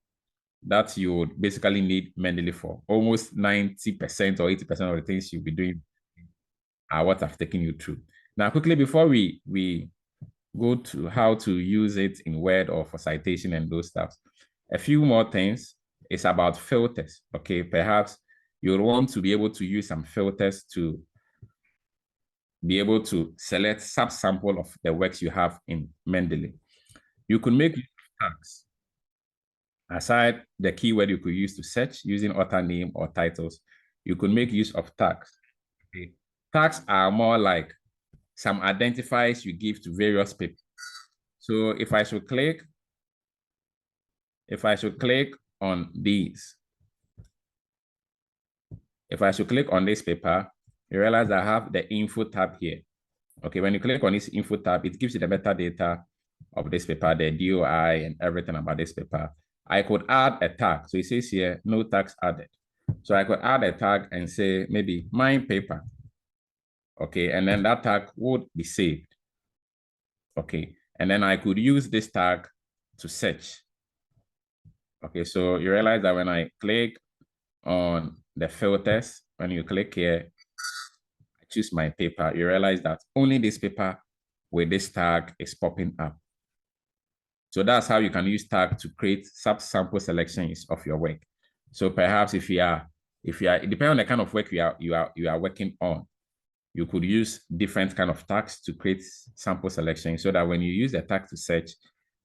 that you would basically need Mendeley for. Almost 90% or 80% of the things you'll be doing are what I've taken you through. Now, quickly, before we go to how to use it in Word or for citation and those stuff, a few more things is about filters. Okay, perhaps you'll want to be able to use some filters to be able to select subsample of the works you have in Mendeley. You could make use of tags. Aside the keyword you could use to search using author name or titles, you could make use of tags. Okay. Tags are more like some identifiers you give to various people. So if I should click on these, if I should click on this paper, you realize I have the info tab here. Okay, when you click on this info tab, it gives you the metadata of this paper, the DOI and everything about this paper. I could add a tag. So it says here, no tags added. So I could add a tag and say maybe my paper. Okay, and then that tag would be saved. Okay, and then I could use this tag to search. Okay, so you realize that when I click on the filters, when you click here, I choose my paper, you realize that only this paper with this tag is popping up. So that's how you can use tag to create subsample selections of your work. So perhaps if you are, depending on the kind of work you are working on, you could use different kind of tags to create sample selection so that when you use the tag to search,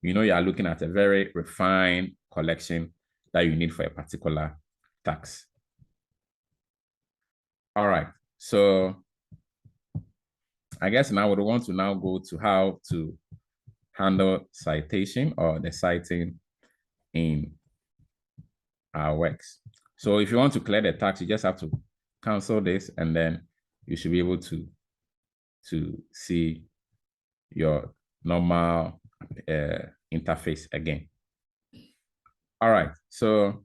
you know you are looking at a very refined collection that you need for a particular tax. All right, so I guess now we want to now go to how to handle citation or the citing in our works. So if you want to clear the tags, you just have to cancel this and then you should be able to see your normal interface again. All right, so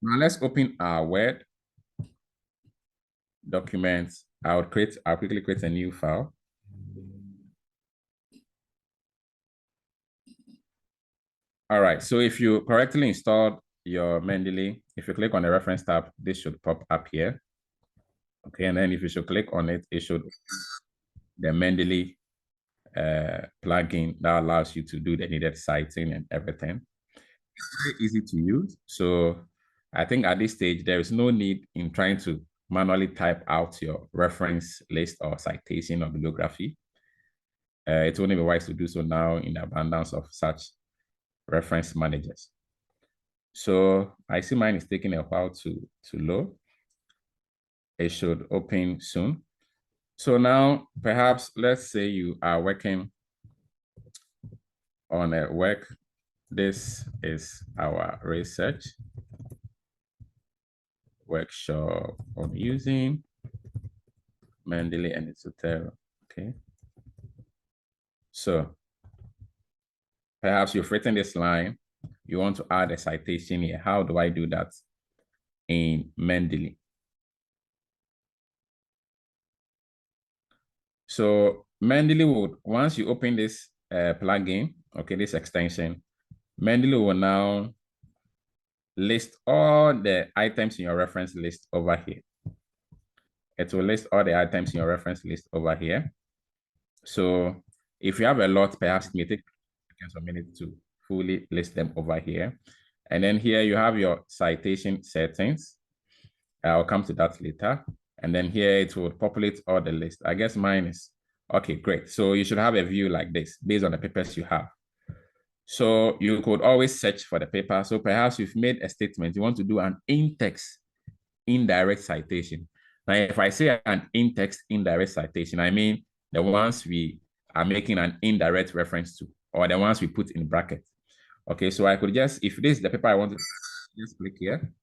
now let's open our Word document. I'll quickly create a new file. All right, so if you correctly installed your Mendeley, if you click on the reference tab, this should pop up here. Okay, and then if you should click on it, it should the Mendeley plugin that allows you to do the needed citing and everything. It's very easy to use. So I think at this stage, there is no need in trying to manually type out your reference list or citation or bibliography. It's only wise to do so now in the abundance of such reference managers. So I see mine is taking a while to load. It should open soon. So now perhaps let's say you are working on a work. This is our research workshop on using Mendeley and Isotero. Okay. So perhaps you've written this line, you want to add a citation here. How do I do that in Mendeley? So Mendeley would, once you open this plugin, okay, this extension, Mendeley will now list all the items in your reference list over here. It will list all the items in your reference list over here. So if you have a lot, perhaps it may take a minute to fully list them over here. And then here you have your citation settings. I'll come to that later. And then here it will populate all the list. I guess mine is, okay, great. So you should have a view like this based on the papers you have. So you could always search for the paper. So perhaps you've made a statement, you want to do an in-text indirect citation. Now, if I say an in-text indirect citation, I mean the ones we are making an indirect reference to, or the ones we put in brackets. Okay, so I could just, if this is the paper I want to just click here.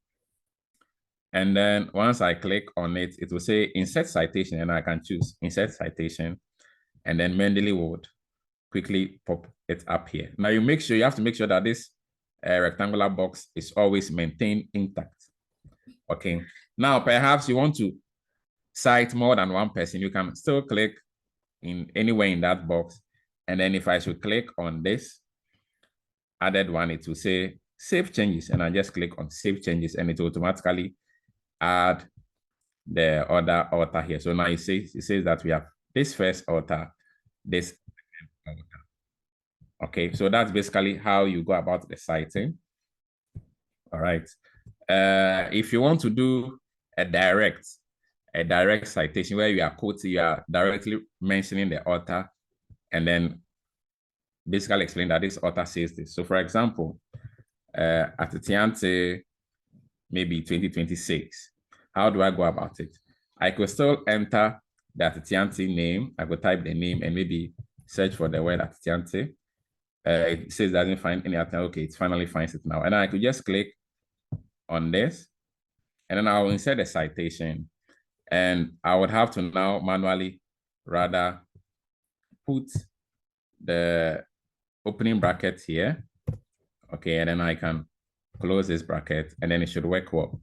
And then once I click on it, it will say insert citation, and I can choose insert citation. And then Mendeley would quickly pop it up here. Now you have to make sure that this rectangular box is always maintained intact. Okay. Now perhaps you want to cite more than one person. You can still click in anywhere in that box. And then if I should click on this added one, it will say save changes. And I just click on save changes and it will automatically add the other author here. So now it says that we have this first author, this second author. Okay, so that's basically how you go about the citing. All right. If you want to do a direct citation where you are quoting, you are directly mentioning the author and then basically explain that this author says this. So for example, Atitianti, maybe 2026. How do I go about it? I could still enter the Atitianti name. I could type the name and maybe search for the word Atitianti. It says it doesn't find any article. Okay, it finally finds it now. And I could just click on this and then I'll insert a citation. And I would have to now manually rather put the opening bracket here. Okay, and then I can close this bracket and then it should work well.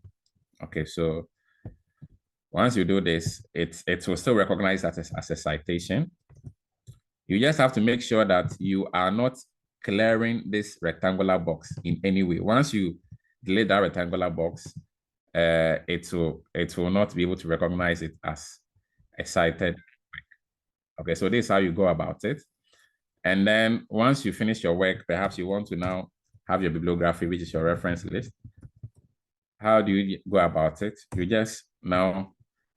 Okay, so once you do this, it will still recognize that as a citation. You just have to make sure that you are not clearing this rectangular box in any way. Once you delete that rectangular box, it will not be able to recognize it as a cited work. Okay, so this is how you go about it. And then once you finish your work, perhaps you want to now have your bibliography, which is your reference list. How do you go about it? You just now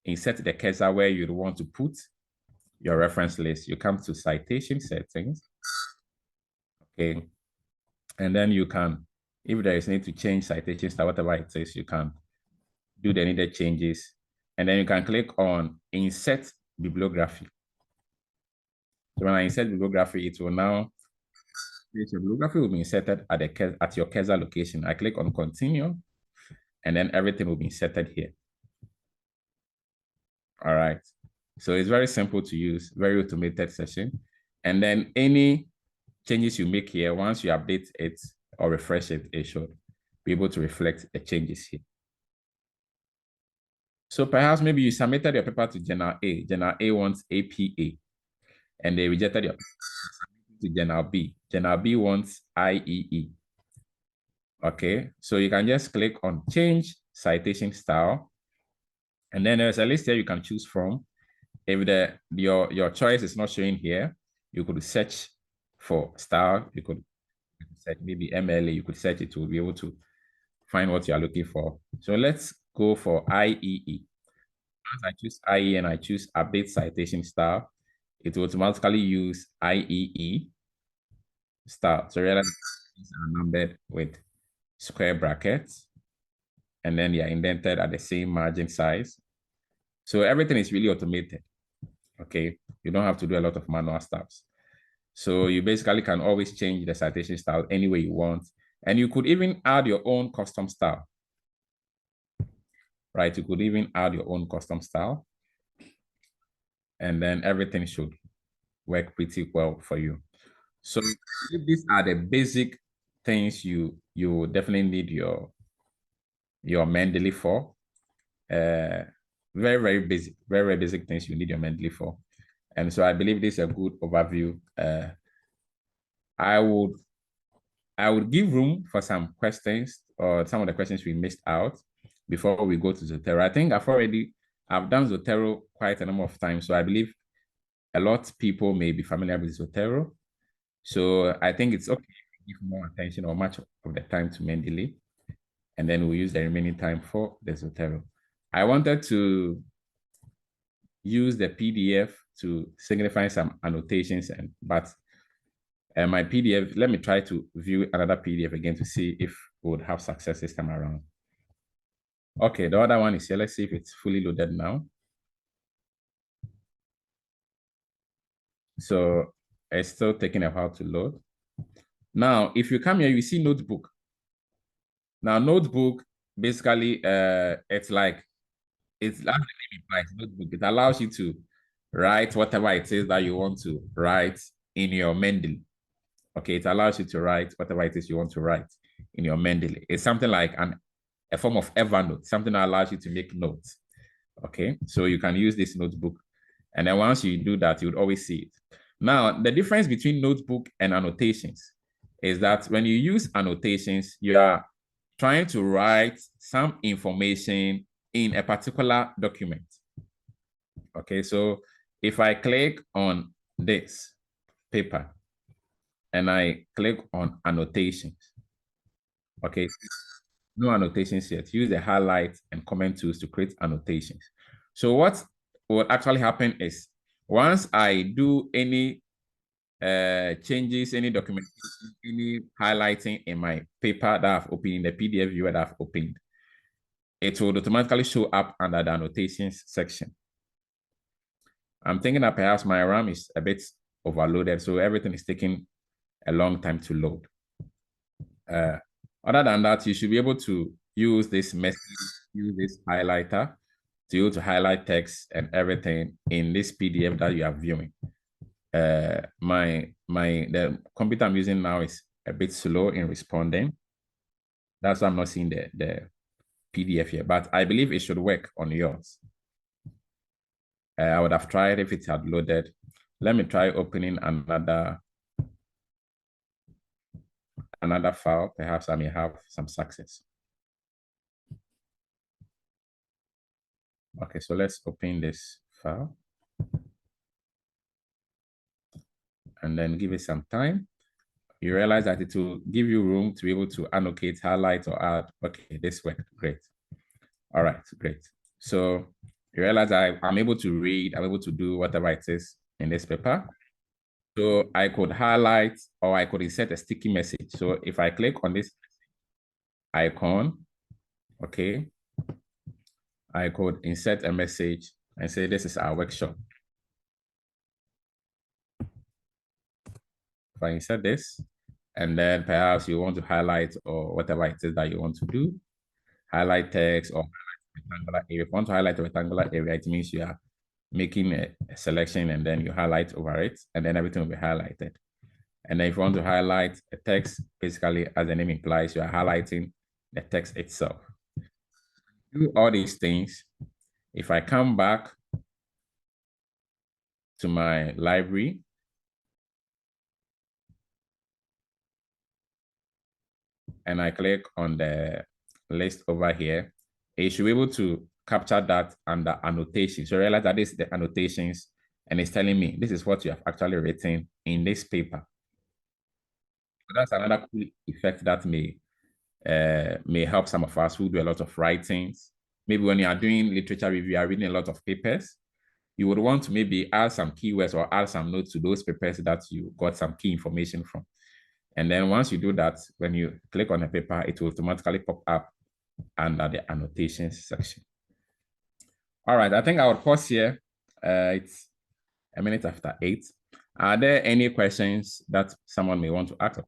insert the cursor where you want to put your reference list. You come to citation settings. Okay. And then you can, if there is need to change citations to whatever it says, you can do the needed changes. And then you can click on insert bibliography. So when I insert bibliography, it will now, your bibliography will be inserted at your cursor location. I click on continue, and then everything will be inserted here. All right. So it's very simple to use, very automated session. And then any changes you make here, once you update it or refresh it, it should be able to reflect the changes here. So perhaps maybe you submitted your paper to Journal A. Journal A wants APA, and they rejected your paper to Journal B. Journal B wants IEE. Okay, so you can just click on change citation style. And then there's a list here you can choose from. If your choice is not showing here, you could search for style. You could search maybe MLA, you could search it to be able to find what you are looking for. So let's go for IEE. Once I choose IE and I choose update citation style, it will automatically use IEE style. So realize these are numbered with square brackets, and then they are indented at the same margin size. So everything is really automated. Okay, you don't have to do a lot of manual steps. So you basically can always change the citation style any way you want. And you could even add your own custom style. Right, you could even add your own custom style. And then everything should work pretty well for you. So these are the basic things you definitely need your Mendeley for. Very basic, very basic things you need your Mendeley for. And so I believe this is a good overview. I would give room for some questions or some of the questions we missed out before we go to Zotero. I think I've done Zotero quite a number of times, so I believe a lot of people may be familiar with Zotero. So I think it's okay to give more attention or much of the time to Mendeley, and then we'll use the remaining time for the Zotero. I wanted to use the PDF to signify some annotations, but my PDF, let me try to view another PDF again to see if we would have success this time around. Okay, the other one is here. Let's see if it's fully loaded now. So it's still taking a while to load. Now, if you come here, you see notebook. Now, notebook, basically, it's like, it's like the name implies, notebook. It allows you to write whatever it is that you want to write in your Mendeley. Okay, it allows you to write whatever it is you want to write in your Mendeley. It's something like a form of Evernote, something that allows you to make notes. Okay, so you can use this notebook. And then once you do that, you would always see it. Now, the difference between notebook and annotations is that when you use annotations, you are trying to write some information in a particular document. Okay, so if I click on this paper and I click on annotations, okay, no annotations yet. Use the highlight and comment tools to create annotations. So what will actually happen is once I do any changes, any documentation, any highlighting in my paper that I've opened, in the PDF viewer that I've opened, it will automatically show up under the annotations section. I'm thinking that perhaps my RAM is a bit overloaded, so everything is taking a long time to load. Other than that, you should be able to use this message, use this highlighter to be able to highlight text and everything in this PDF that you are viewing. The computer I'm using now is a bit slow in responding. That's why I'm not seeing the PDF here, but I believe it should work on yours. I would have tried if it had loaded. Let me try opening another file. Perhaps I may have some success. Okay, so let's open this file and then give it some time. You realize that it will give you room to be able to allocate, highlight, or add. Okay, this worked, great. All right, great. So you realize I'm able to read, I'm able to do whatever it is in this paper. So I could highlight or I could insert a sticky message. So if I click on this icon, okay, I could insert a message and say, this is our workshop. If I insert this, and then perhaps you want to highlight or whatever it is that you want to do, highlight text or rectangular area. If you want to highlight a rectangular area, it means you are making a selection and then you highlight over it, and then everything will be highlighted. And then if you want to highlight a text, basically, as the name implies, you are highlighting the text itself. Do all these things. If I come back to my library, and I click on the list over here, it should be able to capture that under annotations. So realize that this is the annotations, and it's telling me this is what you have actually written in this paper. So that's another cool effect that may help some of us who do a lot of writings. Maybe when you are doing literature review, you are reading a lot of papers, you would want to maybe add some keywords or add some notes to those papers that you got some key information from. And then once you do that, when you click on a paper, it will automatically pop up under the annotations section. All right, I think I would pause here. It's a minute after 8. Are there any questions that someone may want to ask?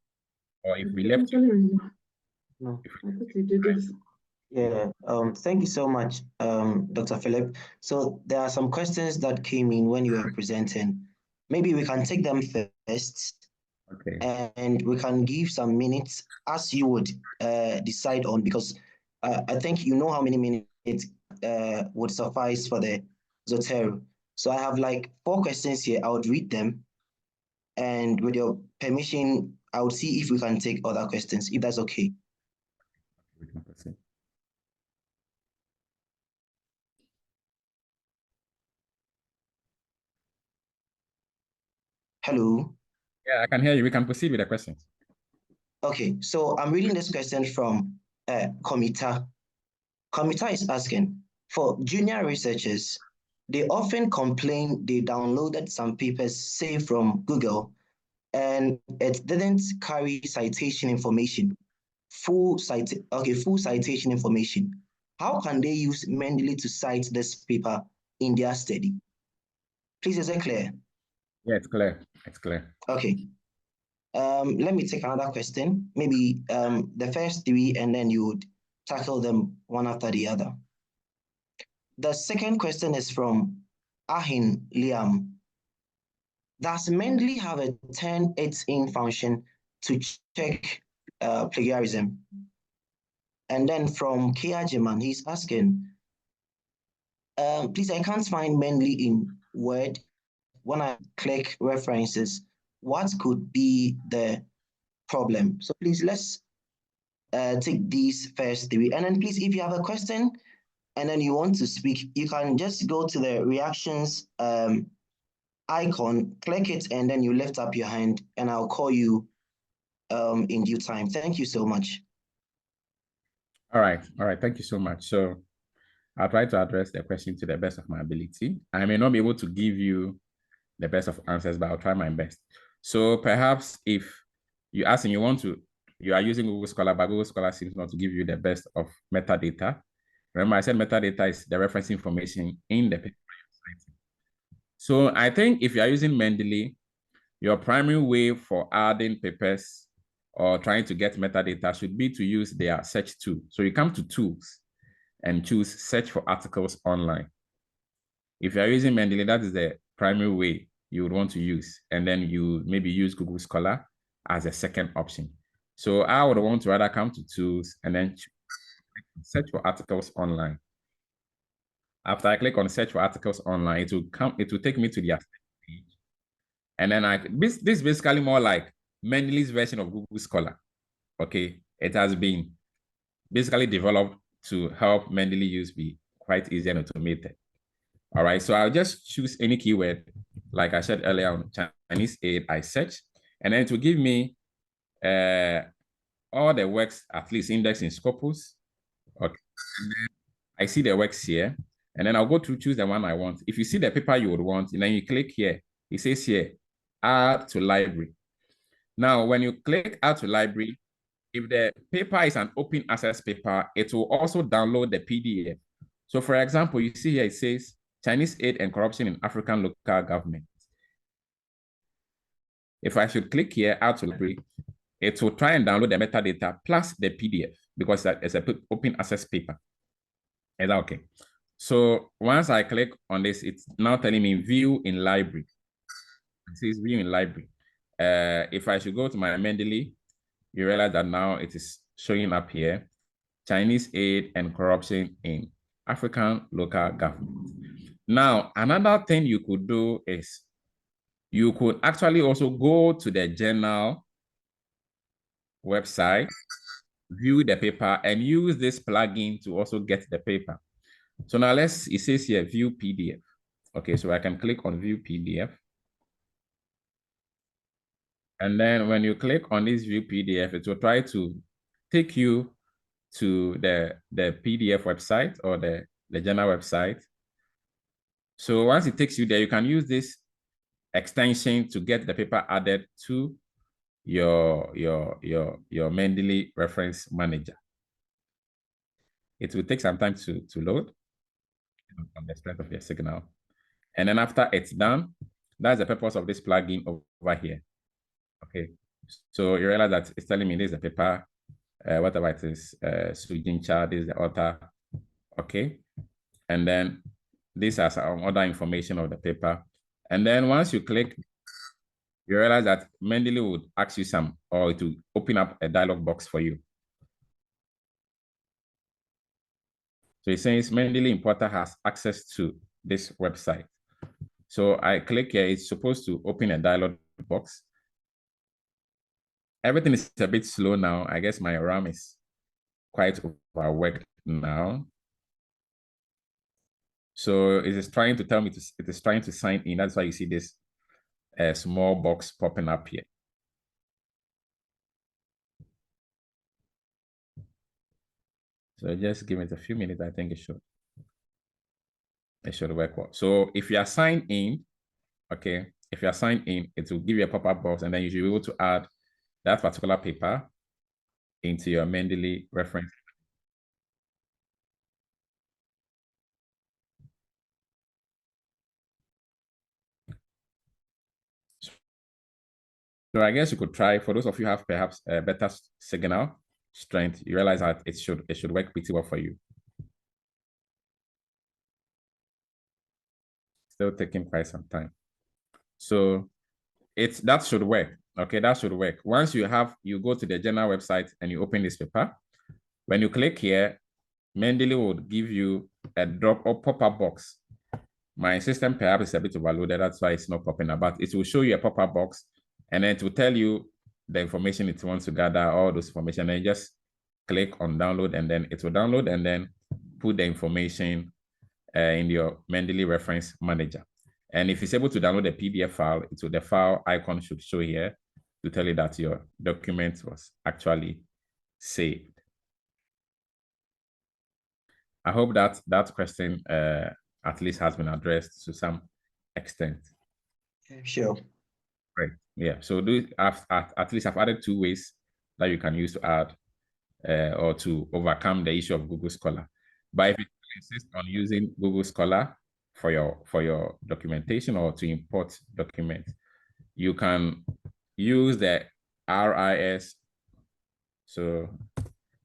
Or if we left No, I thought we did this. Yeah, thank you so much, Dr. Philip. So there are some questions that came in when you were presenting. Maybe we can take them first. Okay. And we can give some minutes as you would decide on, because I think you know how many minutes would suffice for the Zotero. So I have like 4 questions here. I would read them, and with your permission, I would see if we can take other questions, if that's okay. We can proceed. Hello. Yeah, I can hear you. We can proceed with the questions. Okay, so I'm reading this question from Komita. Komita is asking, for junior researchers, they often complain they downloaded some papers, say from Google, and it didn't carry citation information, full citation information. How can they use Mendeley to cite this paper in their study? Please, is it clear? Yeah, it's clear. It's clear. Okay. Let me take another question. Maybe the first 3, and then you would tackle them one after the other. The second question is from Ahin Liam. Does Mendeley have a turn its in function to check plagiarism? And then from Kia Jiman, he's asking, please, I can't find Mendeley in Word. When I click references, what could be the problem? So please, let's take these first 3. And then please, if you have a question and then you want to speak, you can just go to the reactions icon, click it, and then you lift up your hand, and I'll call you in due time. Thank you so much. All right. Thank you so much. So I'll try to address the question to the best of my ability. I may not be able to give you the best of answers, but I'll try my best. So perhaps if you ask and you are using Google Scholar, but Google Scholar seems not to give you the best of metadata. Remember, I said metadata is the reference information in the paper. So I think if you are using Mendeley, your primary way for adding papers or trying to get metadata should be to use their search tool. So you come to tools and choose search for articles online. If you're using Mendeley, that is the primary way you would want to use. And then you maybe use Google Scholar as a second option. So I would want to rather come to tools and then search for articles online. After I click on search for articles online, it will take me to the page. And then this is basically more like Mendeley's version of Google Scholar. Okay, it has been basically developed to help Mendeley use be quite easy and automated. All right, so I'll just choose any keyword. Like I said earlier on Chinese aid, I search, and then it will give me all the works, at least indexed in Scopus. Okay, and then I see the works here, and then I'll go to choose the one I want. If you see the paper you would want, and then you click here, it says here, add to library. Now, when you click add to library, if the paper is an open access paper, it will also download the PDF. So for example, you see here, it says Chinese aid and corruption in African local government. If I should click here, add to library, it will try and download the metadata plus the PDF because it's an open access paper. Is that okay? So once I click on this, it's now telling me view in library. It says view in library. If I should go to my Mendeley, you realize that now it is showing up here, Chinese aid and corruption in African local government. Now, another thing you could do is you could actually also go to the journal website. view the paper and use this plugin to also get the paper. So now it says here, view PDF. Okay, so I can click on view PDF. And then when you click on this view PDF, it will try to take you to the PDF website or the journal website. So once it takes you there, you can use this extension to get the paper added to your Mendeley reference manager. It will take some time to load on the strength of your signal. And then after it's done, that's the purpose of this plugin over here. Okay, so you realize that it's telling me this is the paper, whatever it is, Sujincha, this is the author. Okay, and then this has other information of the paper. And then once you click, you realize that Mendeley would ask you some, or it will open up a dialog box for you. So it says Mendeley importer has access to this website. So I click here, it's supposed to open a dialog box. Everything is a bit slow now. I guess my RAM is quite overworked now. So it is trying to tell me it is trying to sign in. That's why you see this small box popping up here. So just give it a few minutes. I think it should work well. So if you are signed in, okay, if you are signed in, it will give you a pop-up box, and then you should be able to add that particular paper into your Mendeley reference. So I guess you could try, for those of you who have perhaps a better signal strength, you realize that it should work pretty well for you. Still taking quite some time. So that should work. Okay, that should work. Once you go to the journal website and you open this paper. When you click here, Mendeley would give you a drop or pop-up box. My system perhaps is a bit overloaded, that's why it's not popping up, but it will show you a pop-up box, and then it will tell you the information it wants to gather, all those information, and you just click on download, and then it will download and then put the information in your Mendeley reference manager. And if it's able to download the PDF file, the file icon should show here to tell you that your document was actually saved. I hope that question at least has been addressed to some extent. Sure. Right. Yeah. So at least I've added 2 ways that you can use to add or to overcome the issue of Google Scholar. But if you insist on using Google Scholar for your documentation or to import documents, you can use the RIS. So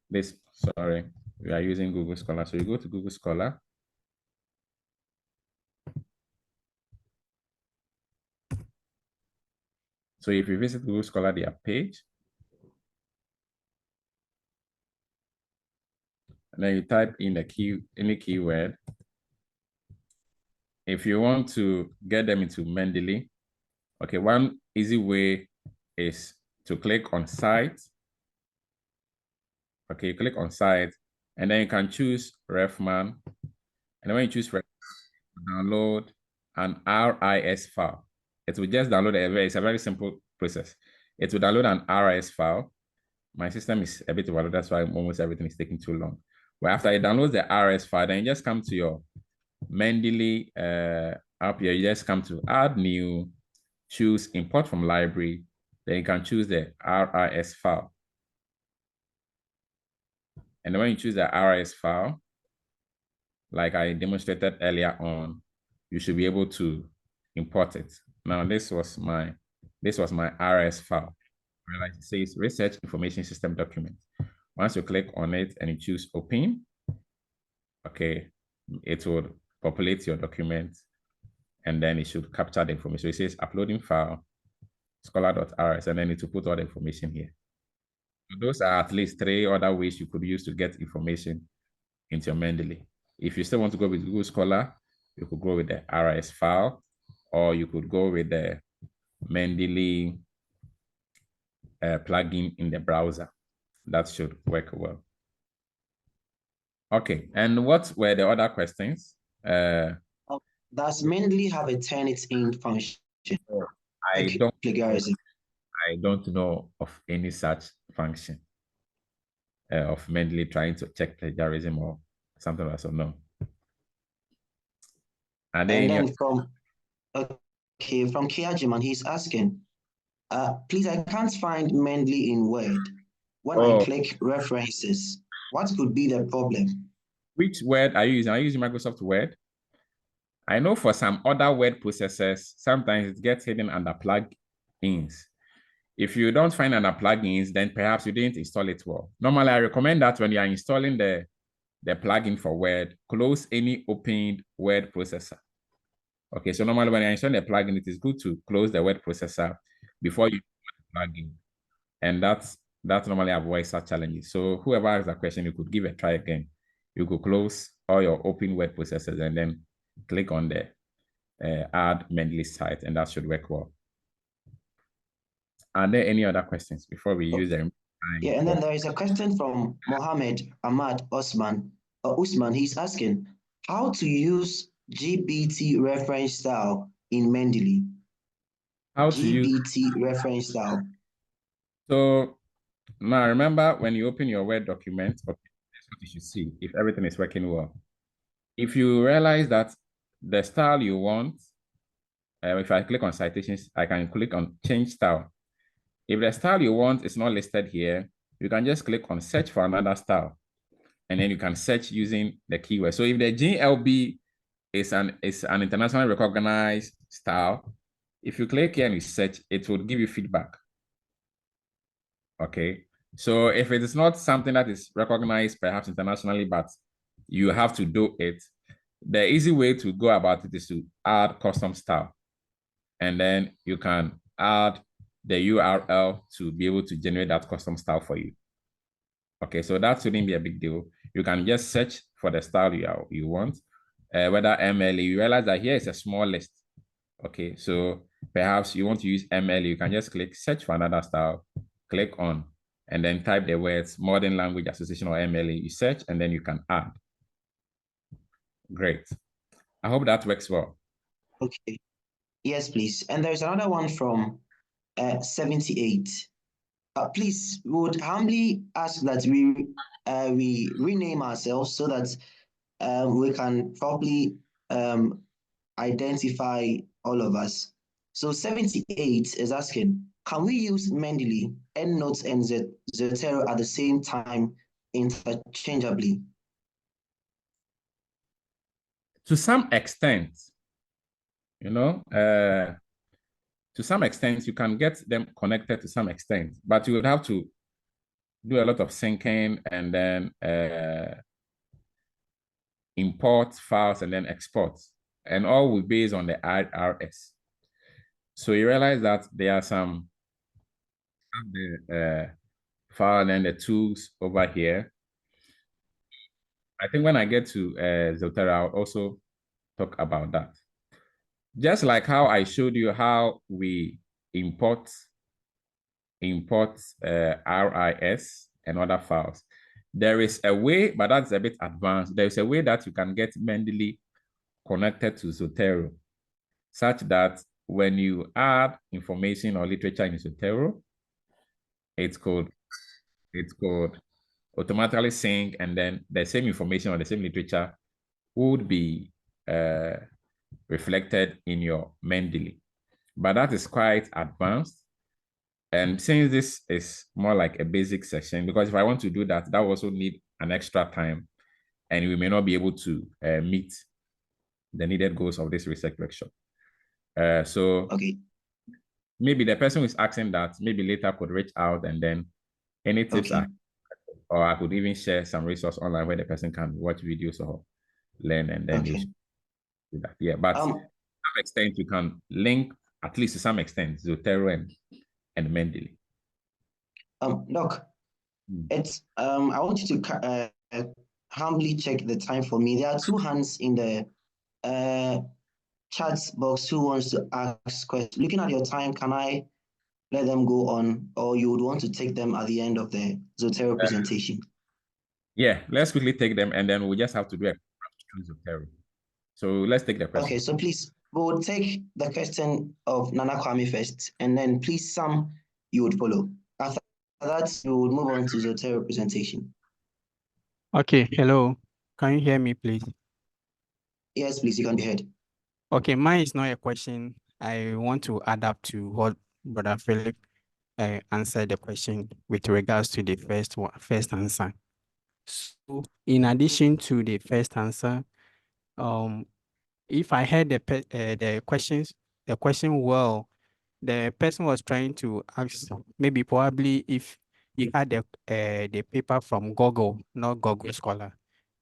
we are using Google Scholar. So you go to Google Scholar. So if you visit Google Scholar, their page, and then you type in any keyword. If you want to get them into Mendeley, okay, one easy way is to click on Site. Okay, click on Site, and then you can choose Refman. And when you choose Refman, download an RIS file. It will just download it's a very simple process. It will download an RIS file. My system is a bit overloaded, that's why almost everything is taking too long. But after it downloads the RIS file, then you just come to your Mendeley app here. You just come to Add New, choose Import from Library. Then you can choose the RIS file. And when you choose the RIS file, like I demonstrated earlier on, you should be able to import it. Now this was my RIS file. Like it says Research Information System document. Once you click on it and you choose Open, okay, it will populate your document, and then it should capture the information. So it says Uploading File, scholar.rs, and then it will put all the information here. So those are at least 3 other ways you could use to get information into your Mendeley. If you still want to go with Google Scholar, you could go with the RIS file, or you could go with the Mendeley plugin in the browser. that should work well. Okay, and what were the other questions? Does Mendeley have a Turnitin function? I don't know of any such function of Mendeley trying to check plagiarism or something like that. No. And then from Kiajiman, he's asking, please, I can't find Mendeley in Word. When I click references, what could be the problem? Which word are you using? Are you using Microsoft Word? I know for some other word processors, sometimes it gets hidden under plugins. If you don't find under plugins, then perhaps you didn't install it well. Normally, I recommend that when you are installing the plugin for Word, close any opened word processor. Okay, so normally when you're installing a plugin, it is good to close the word processor before you plug in. And that normally avoids such challenges. So whoever asks that question, you could give a try again. You could close all your open word processors and then click on the add Mendeley site, and that should work well. Are there any other questions before we use them? Yeah, and then there is a question from Mohammed Ahmad Usman. He's asking how to use GBT reference style in Mendeley. How to use GBT reference style. So now remember, when you open your Word document, okay, that's what you should see if everything is working well. If you realize that the style you want, if I click on citations, I can click on change style. If the style you want is not listed here, you can just click on search for another style, and then you can search using the keyword. So if the GLB is an internationally recognized style, if you click here and you search, it will give you feedback. Okay, so if it is not something that is recognized perhaps internationally, but you have to do it, the easy way to go about it is to add custom style, and then you can add the URL to be able to generate that custom style for you. Okay, so that shouldn't be a big deal. You can just search for the style you want, whether MLE. You realize that here is a small list. Okay, so perhaps you want to use MLE. You can just click search for another style, click on, and then type the words Modern Language Association or MLE. You search, and then you can add. Great. I hope that works well. Okay. Yes, please. And there's another one from 78. Please, we would humbly ask that we rename ourselves so that we can properly identify all of us. So 78 is asking, can we use Mendeley, Endnote, and Zotero at the same time interchangeably? To some extent, you know, to some extent, you can get them connected to some extent, but you would have to do a lot of syncing and then import files and then export, and all will be based on the IRS. So you realize that there are some file and the tools over here. I think when I get to Zotero, I'll also talk about that. Just like how I showed you how we import RIS and other files. There is a way, but that's a bit advanced. There is a way that you can get Mendeley connected to Zotero, such that when you add information or literature in Zotero, it could automatically sync, and then the same information or the same literature would be reflected in your Mendeley. But that is quite advanced. And since this is more like a basic section, because if I want to do that, that will also need an extra time, and we may not be able to meet the needed goals of this research workshop. So okay, maybe the person who is asking that maybe later could reach out, and then any tips okay. or I could even share some resource online where the person can watch videos or learn, and then okay. Do that. Yeah, but to some extent you can link, at least to some extent, Zotero and Mendeley. Doc, it's I want you to humbly check the time for me. There are 2 hands in the chat box who wants to ask questions. Looking at your time, can I let them go on, or you would want to take them at the end of the Zotero presentation? Yeah, let's quickly take them, and then we'll just have to do a Zotero. So let's take the question. Okay, so please, we will take the question of Nana Kwame first, and then please, Sam, you would follow. After that, we would move on to Zotero presentation. Okay, hello. Can you hear me, please? Yes, please, you can be heard. Okay, mine is not a question. I want to add up to what Brother Philip answered the question with regards to the first answer. So, in addition to the first answer, if I heard the question well, the person was trying to ask maybe probably if you had the paper from Google, not Google Scholar.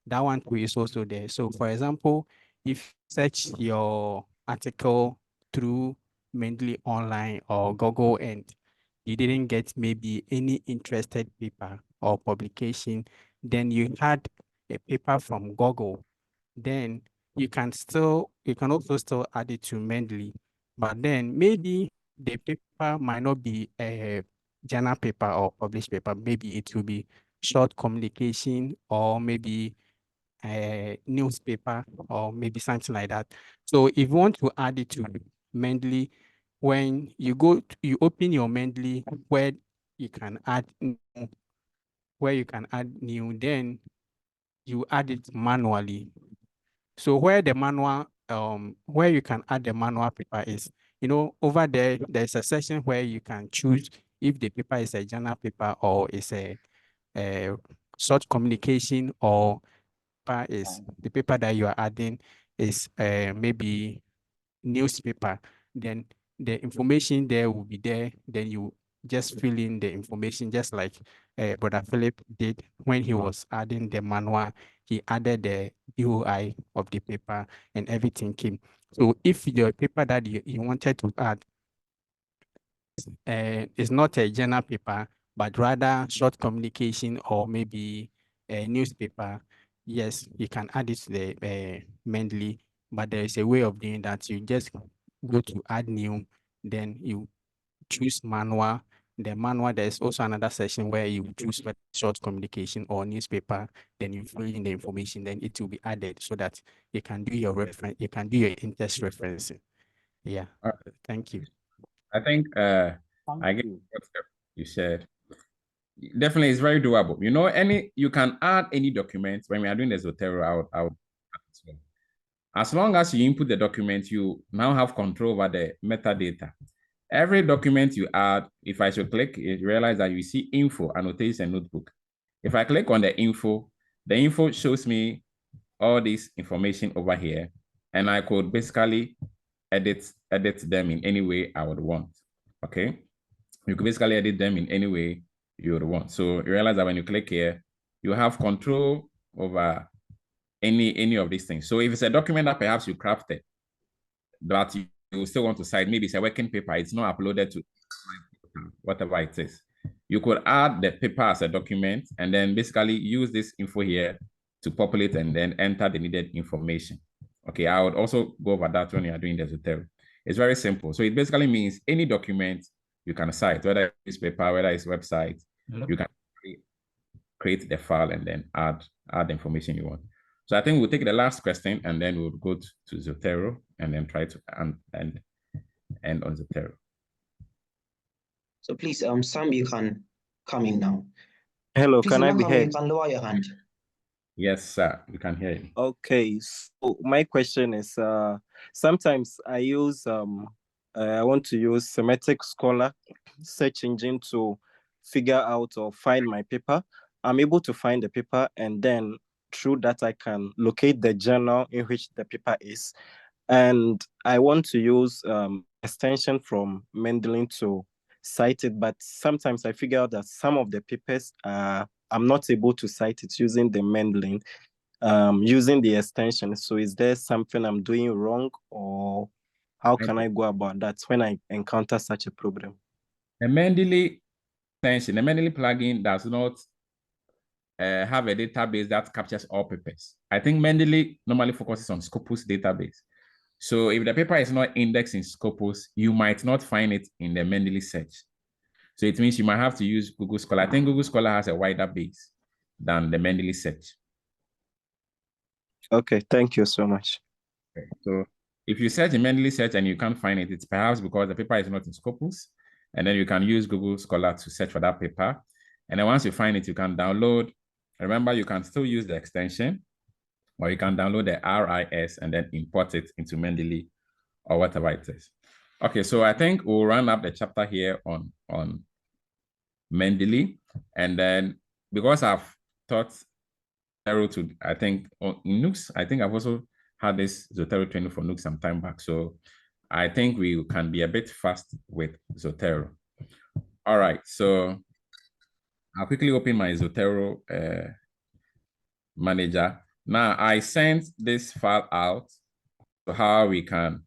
That one is also there. So for example, if you search your article through mainly online or Google and you didn't get maybe any interested paper or publication, then you had a paper from Google, then you can also still add it to Mendeley, but then maybe the paper might not be a journal paper or published paper. Maybe it will be short communication or maybe a newspaper or maybe something like that. So if you want to add it to Mendeley, when you you open your Mendeley where you can add new, then you add it manually. So where the manual, where you can add the manual paper is, over there's a section where you can choose if the paper is a journal paper or is a short communication, or the paper that you are adding is maybe newspaper. Then the information there will be there. Then you just fill in the information, just like Brother Philip did when he was adding the manual. He added the UI of the paper and everything came. So if the paper that you wanted to add is not a journal paper, but rather short communication or maybe a newspaper, yes, you can add it to the Mendeley, but there is a way of doing that. You just go to add new, then you choose manual. The manual, there's also another section where you choose short communication or newspaper, then you fill in the information, then it will be added so that you can do your reference, you can do your in-test referencing. Yeah, thank you. I think I get what you said. Definitely, it's very doable. You can add any document when we are doing the Zotero out. As long as you input the document, you now have control over the metadata. Every document you add, if I should click, you realize that you see info, annotation, and notebook. If I click on the info shows me all this information over here, and I could basically edit them in any way I would want. Okay, you could basically edit them in any way you would want. So you realize that when you click here, you have control over any of these things. So if it's a document that perhaps you crafted, but you still want to cite, maybe it's a working paper, it's not uploaded to whatever it is, you could add the paper as a document and then basically use this info here to populate and then enter the needed information. Okay, I would also go over that when you are doing the Zotero. It's very simple. So it basically means any document you can cite, whether it's paper, whether it's website, you can create the file and then add the information you want. So I think we'll take the last question and then we'll go to Zotero and then try to end on Zotero. So please, Sam, you can come in now. Hello, Please, can I be you heard? can lower your hand. Yes, sir, you can hear you. Okay, so my question is, sometimes I use, I want to use Semantic Scholar search engine to figure out or find my paper. I'm able to find the paper, and then through that I can locate the journal in which the paper is. And I want to use extension from Mendeley to cite it, but sometimes I figure out that some of the papers I'm not able to cite it using the Mendeley, using the extension. So is there something I'm doing wrong, or how can I go about that when I encounter such a problem? The Mendeley extension, the Mendeley plugin does not have a database that captures all papers. I think Mendeley normally focuses on Scopus database. So if the paper is not indexed in Scopus, you might not find it in the Mendeley search. So it means you might have to use Google Scholar. I think Google Scholar has a wider base than the Mendeley search. Okay, thank you so much. Okay. So if you search in Mendeley search and you can't find it, it's perhaps because the paper is not in Scopus. And then you can use Google Scholar to search for that paper. And then once you find it, you can download. Remember, you can still use the extension, or you can download the RIS and then import it into Mendeley or whatever it is. Okay, so I think we'll run up the chapter here on Mendeley. And then because I've taught Zotero to, I think, in NUGS, I think I've also had this Zotero training for NUGS some time back. So I think we can be a bit fast with Zotero. All right, so I'll quickly open my Zotero manager. Now I sent this file out to how we can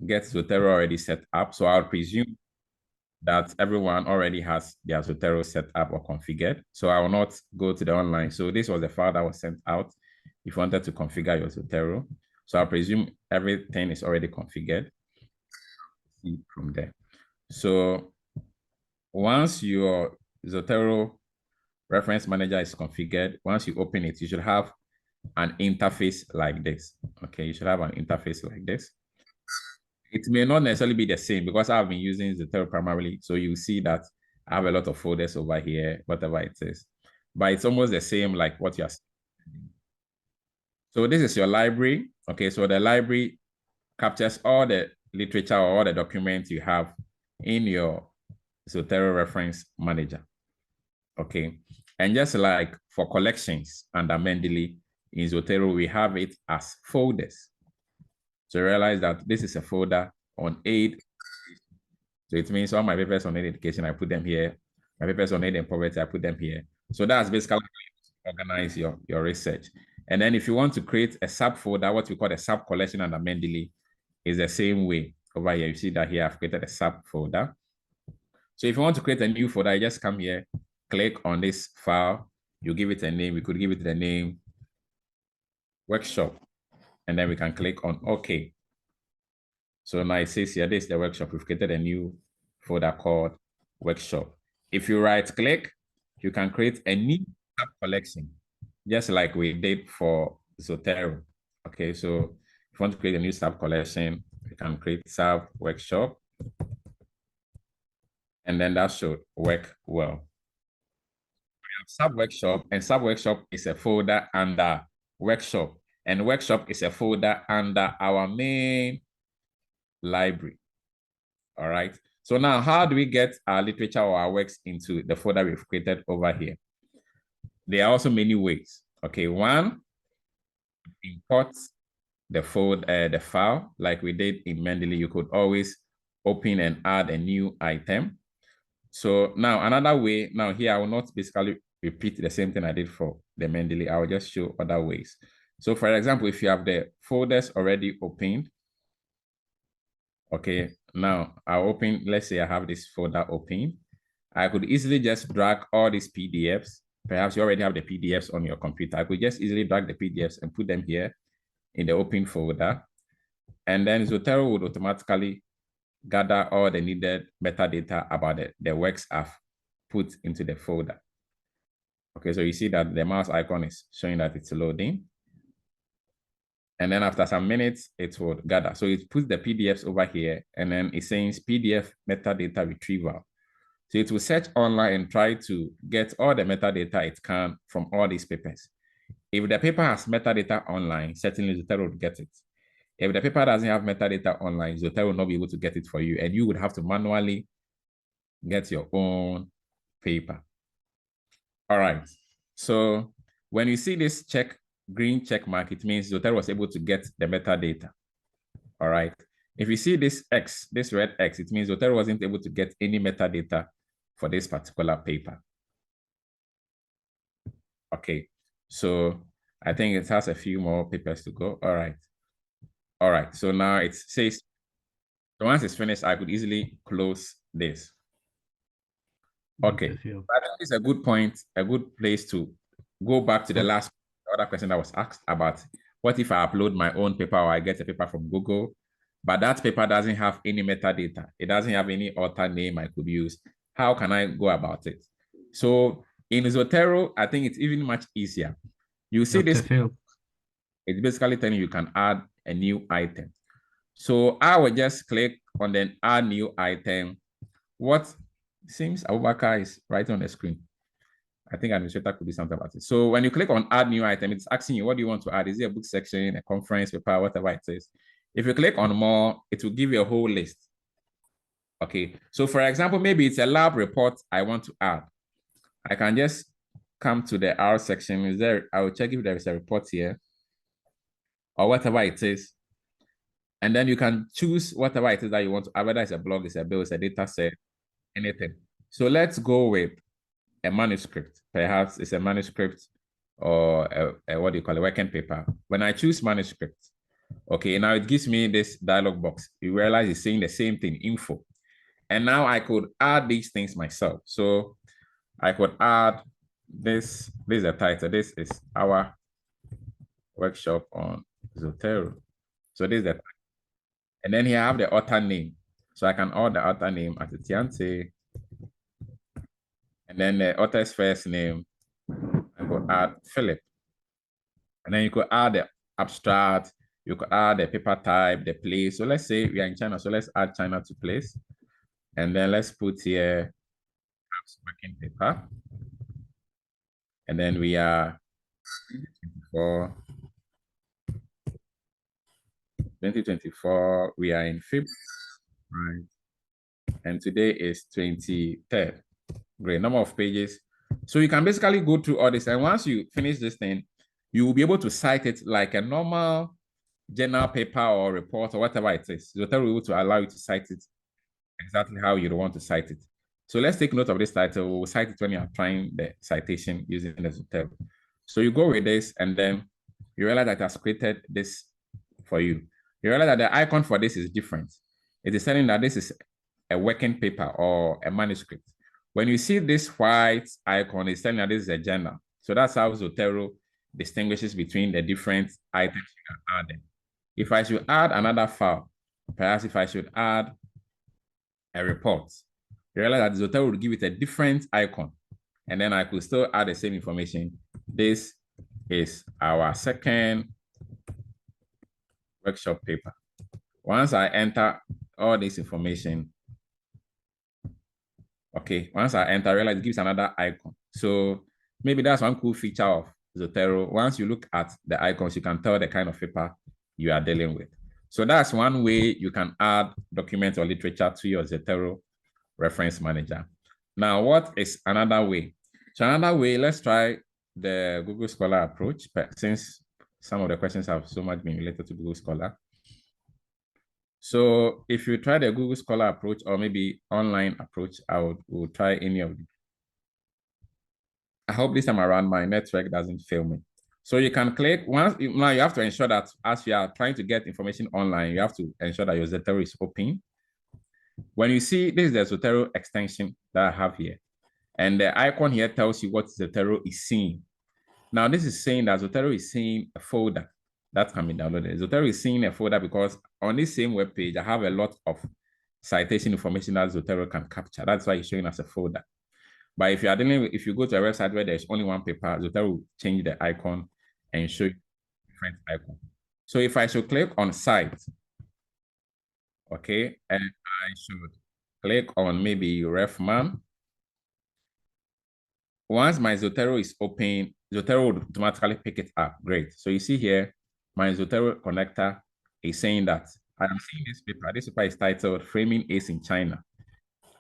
get Zotero already set up. So I'll presume that everyone already has their Zotero set up or configured. So I will not go to the online. So this was the file that was sent out if you wanted to configure your Zotero. So I presume everything is already configured. See from there. So once your Zotero reference manager is configured, once you open it, you should have an interface like this. Okay, you should have an interface like this. It may not necessarily be the same because I've been using Zotero primarily. So you see that I have a lot of folders over here, whatever it is. But it's almost the same like what you're seeing. So this is your library. Okay, so the library captures all the literature or all the documents you have in your Zotero reference manager. Okay, and just like for collections under Mendeley, in Zotero, we have it as folders. So realize that this is a folder on aid. So it means all my papers on aid education, I put them here. My papers on aid and poverty, I put them here. So that's basically how you organize your research. And then if you want to create a subfolder, what we call a sub-collection under Mendeley is the same way. Over here, you see that here I've created a subfolder. So if you want to create a new folder, you just come here, click on this file, you give it a name. We could give it the name workshop, and then we can click on OK. So now it says here, this is the workshop. We've created a new folder called workshop. If you right click, you can create a new sub collection, just like we did for Zotero. Okay, so if you want to create a new sub collection, you can create sub workshop, and then that should work well. We have sub workshop, and sub workshop is a folder under workshop, and workshop is a folder under our main library. All right. So now, how do we get our literature or our works into the folder we've created over here? There are also many ways. Okay, one, import the folder, the file, like we did in Mendeley. You could always open and add a new item. So now another way, now here I will not basically repeat the same thing I did for the Mendeley. I will just show other ways. So for example, if you have the folders already opened, okay, now I'll open, let's say I have this folder open. I could easily just drag all these PDFs. Perhaps you already have the PDFs on your computer. I could just easily drag the PDFs and put them here in the open folder. And then Zotero would automatically gather all the needed metadata about the works I've put into the folder. Okay, so you see that the mouse icon is showing that it's loading. And then after some minutes, it will gather. So it puts the PDFs over here, and then it says PDF metadata retrieval. So it will search online and try to get all the metadata it can from all these papers. If the paper has metadata online, certainly Zotero will get it. If the paper doesn't have metadata online, Zotero will not be able to get it for you, and you would have to manually get your own paper. All right. So when you see this green check mark, it means Zotero was able to get the metadata. All right. If you see this X, this red X, it means Zotero wasn't able to get any metadata for this particular paper. Okay. So I think it has a few more papers to go. All right. All right. So now it says, so once it's finished, I could easily close this. Okay. That is a good point, a good place to go back to the last other question that was asked about what if I upload my own paper or I get a paper from Google, but that paper doesn't have any metadata. It doesn't have any author name I could use. how can I go about it? So in Zotero, I think it's even much easier. You see Dr. this, Phil. it's basically telling you can add a new item. So I will just click on the add new item. What seems Abubakar is right on the screen. I think administrator could do something about it. So when you click on add new item, it's asking you, what do you want to add? Is it a book section, a conference paper, whatever it is? If you click on more, it will give you a whole list. Okay, so for example, maybe it's a lab report I want to add. I can just come to the R section. Is there? I will check if there is a report here or whatever it is. And then you can choose whatever it is that you want to add, whether it's a blog, it's a bill, it's a data set, anything. So let's go with a manuscript. Perhaps it's a manuscript or a what do you call it, working paper. When I choose manuscript, okay, now it gives me this dialog box. You realize it's saying the same thing, info. And now I could add these things myself. So I could add this. This is the title. This is our workshop on Zotero. So this is the title. And then here I have the author name. So I can add the author name Atitianti. And then the author's first name, I could add Philip. And then you could add the abstract. You could add the paper type, the place. So let's say we are in China. So let's add China to place. And then let's put here working paper. And then we are 2024, we are in February, right? And today is 23rd. Great, number of pages. So you can basically go through all this. And once you finish this thing, you will be able to cite it like a normal journal paper or report or whatever it is. Zotero will be able to allow you to cite it exactly how you want to cite it. So let's take note of this title. We'll cite it when you're trying the citation using the Zotero. So you go with this, and then you realize that it has created this for you. You realize that the icon for this is different. It is telling that this is a working paper or a manuscript. When you see this white icon, it's telling that this is a journal. So that's how Zotero distinguishes between the different items you can add in. If I should add another file, perhaps if I should add a report, you realize that Zotero will give it a different icon, and then I could still add the same information. This is our second workshop paper. Once I enter all this information, okay, once I enter, I realize it gives another icon. So maybe that's one cool feature of Zotero. Once you look at the icons, you can tell the kind of paper you are dealing with. So that's one way you can add documents or literature to your Zotero reference manager. Now, what is another way? So another way, let's try the Google Scholar approach, since some of the questions have so much been related to Google Scholar. So if you try the Google Scholar approach or maybe online approach, I would try any of them. I hope this time around my network doesn't fail me. So you can click once. Now you have to ensure that as you are trying to get information online, you have to ensure that your Zotero is open. When you see this is the Zotero extension that I have here, and the icon here tells you what Zotero is seeing. Now this is saying that Zotero is seeing a folder that can be downloaded. Zotero is seeing a folder because on this same web page, I have a lot of citation information that Zotero can capture. That's why it's showing us a folder. But if you are dealing with, if you go to a website where there's only one paper, Zotero will change the icon and show you a different icon. So if I should click on site, okay, and I should click on maybe RefMan. Once my Zotero is open, Zotero will automatically pick it up. Great. So you see here, my Zotero connector is saying that I am seeing this paper. This paper is titled Framing Ace in China.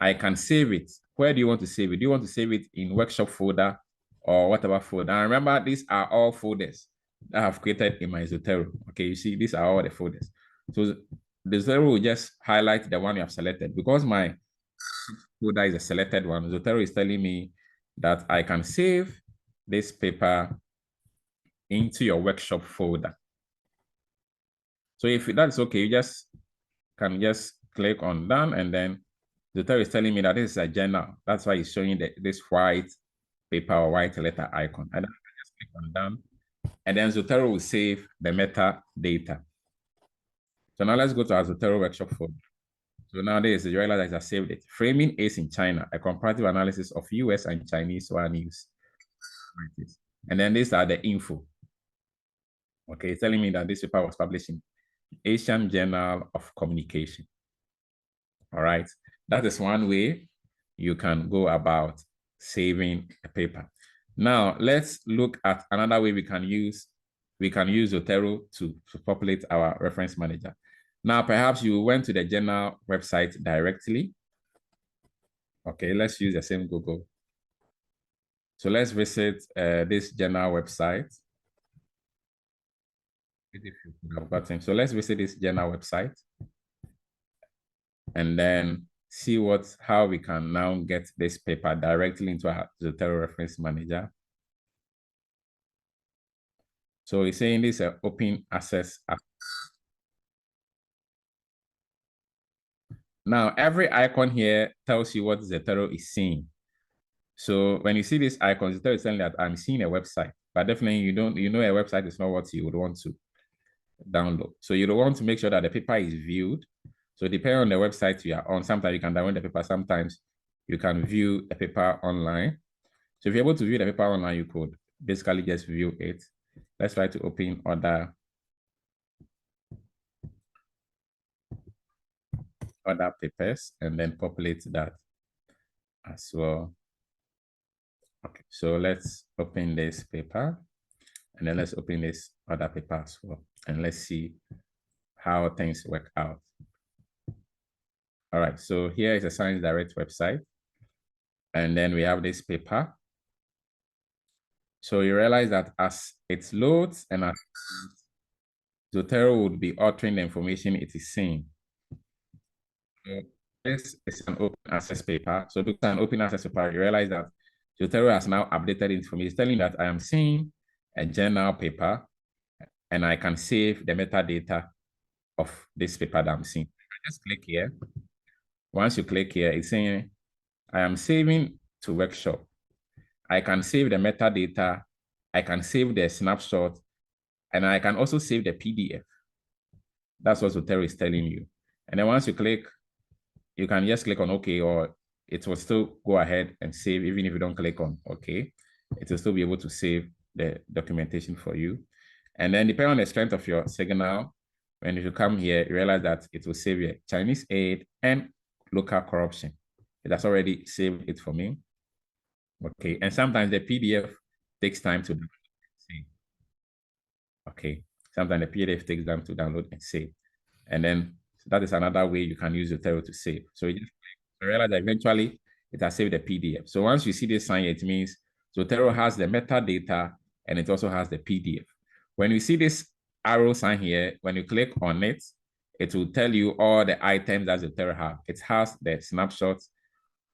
I can save it. Where do you want to save it? Do you want to save it in workshop folder or whatever folder? And remember, these are all folders that I have created in my Zotero. Okay, you see, these are all the folders. So the Zotero will just highlight the one you have selected. Because my folder is a selected one, Zotero is telling me that I can save this paper into your workshop folder. So if that's okay, you can just click on done, and then Zotero is telling me that this is a journal. That's why it's showing this white paper or white letter icon. And then I just click on done, and then Zotero will save the metadata. So now let's go to our Zotero workshop folder. So nowadays, you realize that I saved it. Framing is in China, a comparative analysis of US and Chinese news. And then these are the info. Okay, telling me that this paper was published in Asian Journal of Communication. All right, that is one way you can go about saving a paper. Now, let's look at another way we can use Zotero to populate our reference manager. Now, perhaps you went to the journal website directly. Okay, let's use the same Google. So let's visit this journal website. If you could have gotten. So let's visit this journal website and then see how we can now get this paper directly into our Zotero reference manager. So it's saying this is an open access app. Now, every icon here tells you what Zotero is seeing. So when you see this icon, Zotero is telling that I'm seeing a website, but definitely you know a website is not what you would want to download. So you don't want to make sure that the paper is viewed. So depending on the website you are on, sometimes you can download the paper, sometimes you can view a paper online. So if you're able to view the paper online, you could basically just view it. Let's try to open other papers and then populate that as well. Okay, so let's open this paper and then let's open this other paper as well. And let's see how things work out. All right, so here is a Science Direct website. And then we have this paper. So you realize that as it loads and as Zotero would be altering the information it is seeing. So this is an open access paper. So this is an open access paper. You realize that Zotero has now updated information. It's telling that I am seeing a journal paper and I can save the metadata of this paper that I'm seeing. Just click here. Once you click here, it's saying I am saving to workshop. I can save the metadata, I can save the snapshot, and I can also save the PDF. That's what Zotero is telling you. And then once you click, you can just click on OK, or it will still go ahead and save, even if you don't click on OK. It will still be able to save the documentation for you. And then depending on the strength of your signal, when you come here, you realize that it will save your Chinese aid and local corruption. It has already saved it for me. Okay, and sometimes the PDF takes time to save. Okay, sometimes the PDF takes time to download and save. And then that is another way you can use Zotero to save. So you just realize that eventually it has saved the PDF. So once you see this sign, it means Zotero has the metadata and it also has the PDF. When you see this arrow sign here, when you click on it, it will tell you all the items that Zotero have. It has the snapshots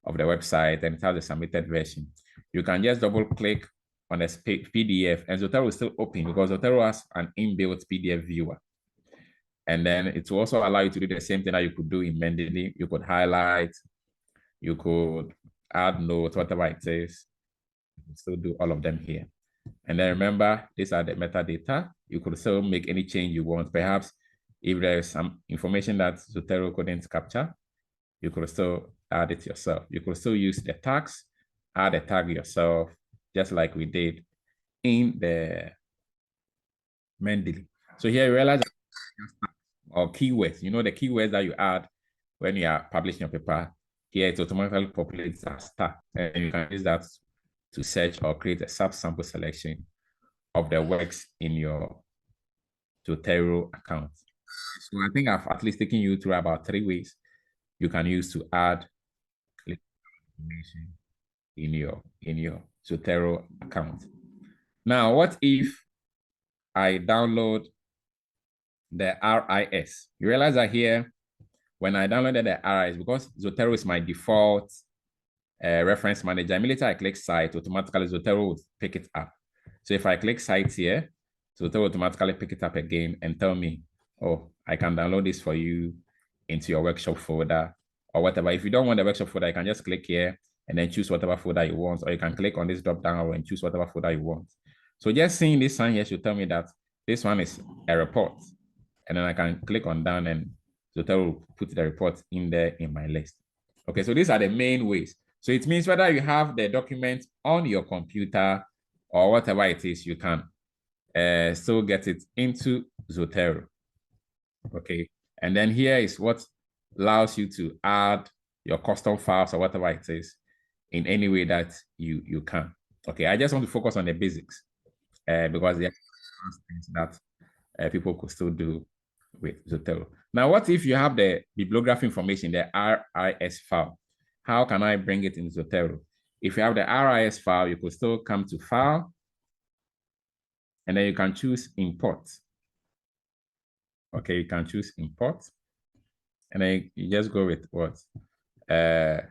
of the website and it has the submitted version. You can just double click on the PDF and Zotero will still open because Zotero has an inbuilt PDF viewer. And then it will also allow you to do the same thing that you could do in Mendeley. You could highlight, you could add notes, whatever it is. You can still do all of them here. And then remember, these are the metadata. You could still make any change you want. Perhaps if there is some information that Zotero couldn't capture, you could still add it yourself. You could still use the tags, add a tag yourself, just like we did in the Mendeley. So here you realize or keywords, you know, the keywords that you add when you are publishing your paper, here it automatically populates as tag, and you can use that to search or create a subsample selection of the works in your Zotero account. So I think I've at least taken you through about 3 ways you can use to add information in your Zotero account. Now, what if I download the RIS? You realize that here, when I downloaded the RIS, because Zotero is my default reference manager, immediately I click site, automatically Zotero will pick it up. So if I click site here, Zotero will automatically pick it up again and tell me, oh, I can download this for you into your workshop folder or whatever. If you don't want the workshop folder, you can just click here and then choose whatever folder you want, or you can click on this drop down arrow and choose whatever folder you want. So just seeing this sign here should tell me that this one is a report. And then I can click on down and Zotero will put the report in there in my list. Okay, so these are the main ways. So it means whether you have the document on your computer or whatever it is, you can still get it into Zotero. Okay, and then here is what allows you to add your custom files or whatever it is in any way that you can. Okay, I just want to focus on the basics because there are things that people could still do with Zotero. Now, what if you have the bibliography information, the RIS file? How can I bring it in Zotero? If you have the RIS file, you could still come to File, and then you can choose Import. Okay, you can choose Import, and then you just go with what? A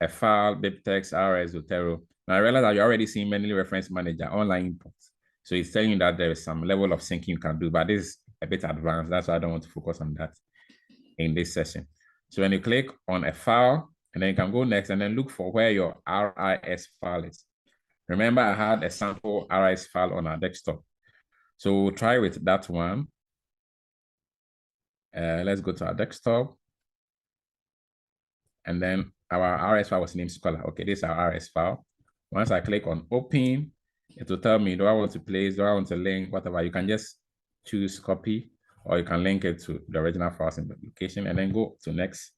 file, BibTeX, RIS, Zotero. Now, I realize that you're already seeing Mendeley Reference Manager, online imports. So it's telling you that there is some level of syncing you can do, but this is a bit advanced. That's why I don't want to focus on that in this session. So when you click on a file, and then you can go next and then look for where your RIS file is. Remember, I had a sample RIS file on our desktop. So we'll try with that one. Let's go to our desktop. And then our RIS file was named Scholar. Okay, this is our RIS file. Once I click on Open, it will tell me, do I want to place, do I want to link, whatever. You can just choose copy, or you can link it to the original files in the application and then go to next.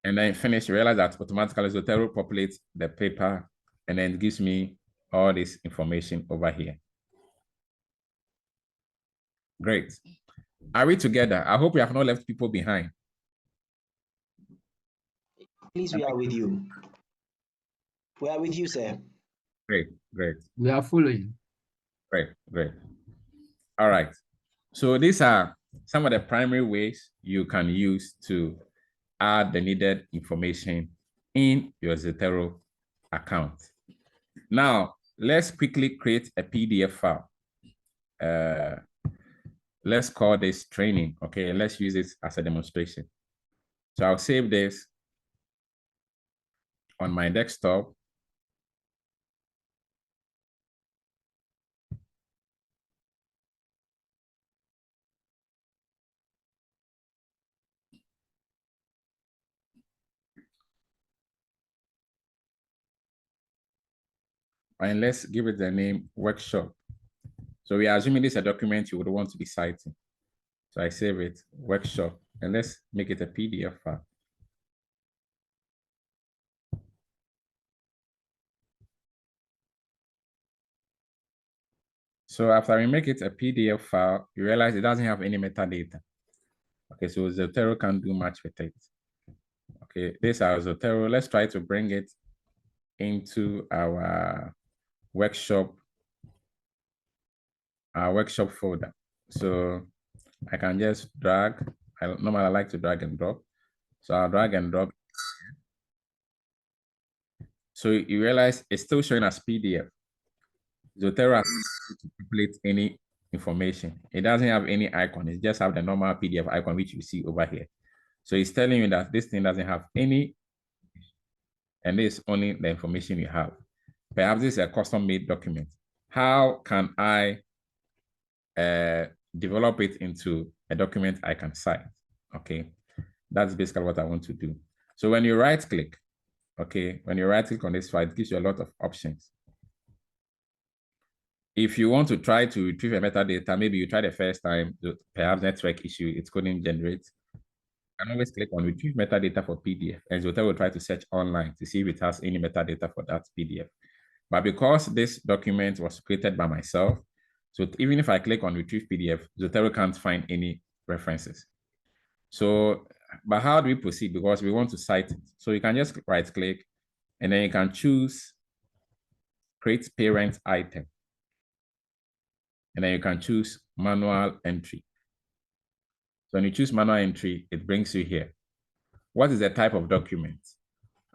And then finish, you realize that automatically Zotero populates the paper and then it gives me all this information over here. Great. Are we together? I hope we have not left people behind. Please, we are with you. We are with you, sir. Great, great. We are following. Great, great. All right. So these are some of the primary ways you can use to add the needed information in your Zotero account. Now, let's quickly create a PDF file. Let's call this training. Okay, let's use this as a demonstration. So I'll save this on my desktop. And let's give it the name workshop. So we are assuming this is a document you would want to be citing. So I save it, workshop, and let's make it a PDF file. So after we make it a PDF file, you realize it doesn't have any metadata. Okay, so Zotero can't do much with it. Okay, this is our Zotero. Let's try to bring it into our workshop folder. So I can just drag. Normally I like to drag and drop. So I'll drag and drop. So you realize it's still showing as PDF. Zotero has to populate any information. It doesn't have any icon. It just have the normal PDF icon, which you see over here. So it's telling you that this thing doesn't have any, and this is only the information you have. Perhaps this is a custom-made document. How can I develop it into a document I can cite? Okay, that's basically what I want to do. So when you right-click, okay, when you right-click on this file, it gives you a lot of options. If you want to try to retrieve a metadata, maybe you try the first time, perhaps network issue, it couldn't generate. You can always click on retrieve metadata for PDF, and Zotero will try to search online to see if it has any metadata for that PDF. But because this document was created by myself, so even if I click on retrieve PDF, Zotero can't find any references. So, but how do we proceed? Because we want to cite it. So you can just right click, and then you can choose create parent item. And then you can choose manual entry. So when you choose manual entry, it brings you here. What is the type of document?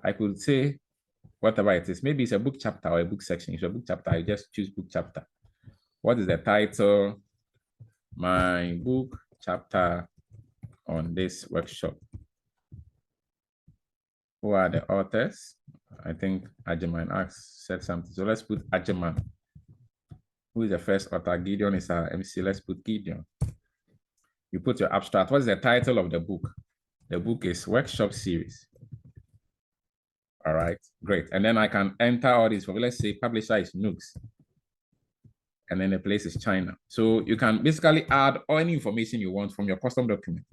I could say whatever it is. Maybe it's a book chapter or a book section. If it's a book chapter, I just choose book chapter. What is the title? My book chapter on this workshop. Who are the authors? I think Ajeman said something. So let's put Ajeman. Who is the first author? Gideon is our MC. Let's put Gideon. you put your abstract. What's the title of the book? The book is Workshop Series. All right, great. And then I can enter all these. Let's say publisher is NUGS. And then the place is China. So you can basically add all any information you want from your custom document.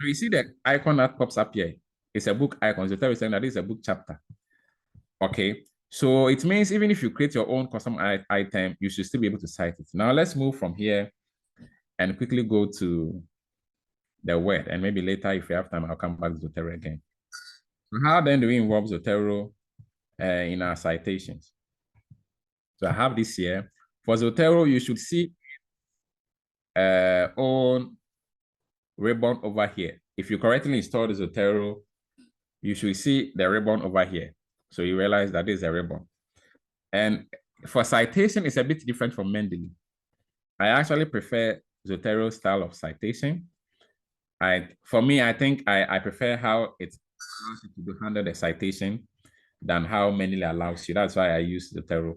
So you see the icon that pops up here. It's a book icon. So tell you saying that it's a book chapter. Okay. So it means even if you create your own custom item, you should still be able to cite it. Now let's move from here and quickly go to the word. And maybe later, if you have time, I'll come back to Zotero again. So how then do we involve Zotero in our citations? So I have this here. For Zotero, you should see on ribbon over here. If you correctly install the Zotero, you should see the ribbon over here. So you realize that this is a ribbon. And for citation, it's a bit different from Mendeley. I actually prefer Zotero style of citation. For me, I think I prefer how it allows you to handle the citation than how Mendeley allows you. That's why I use Zotero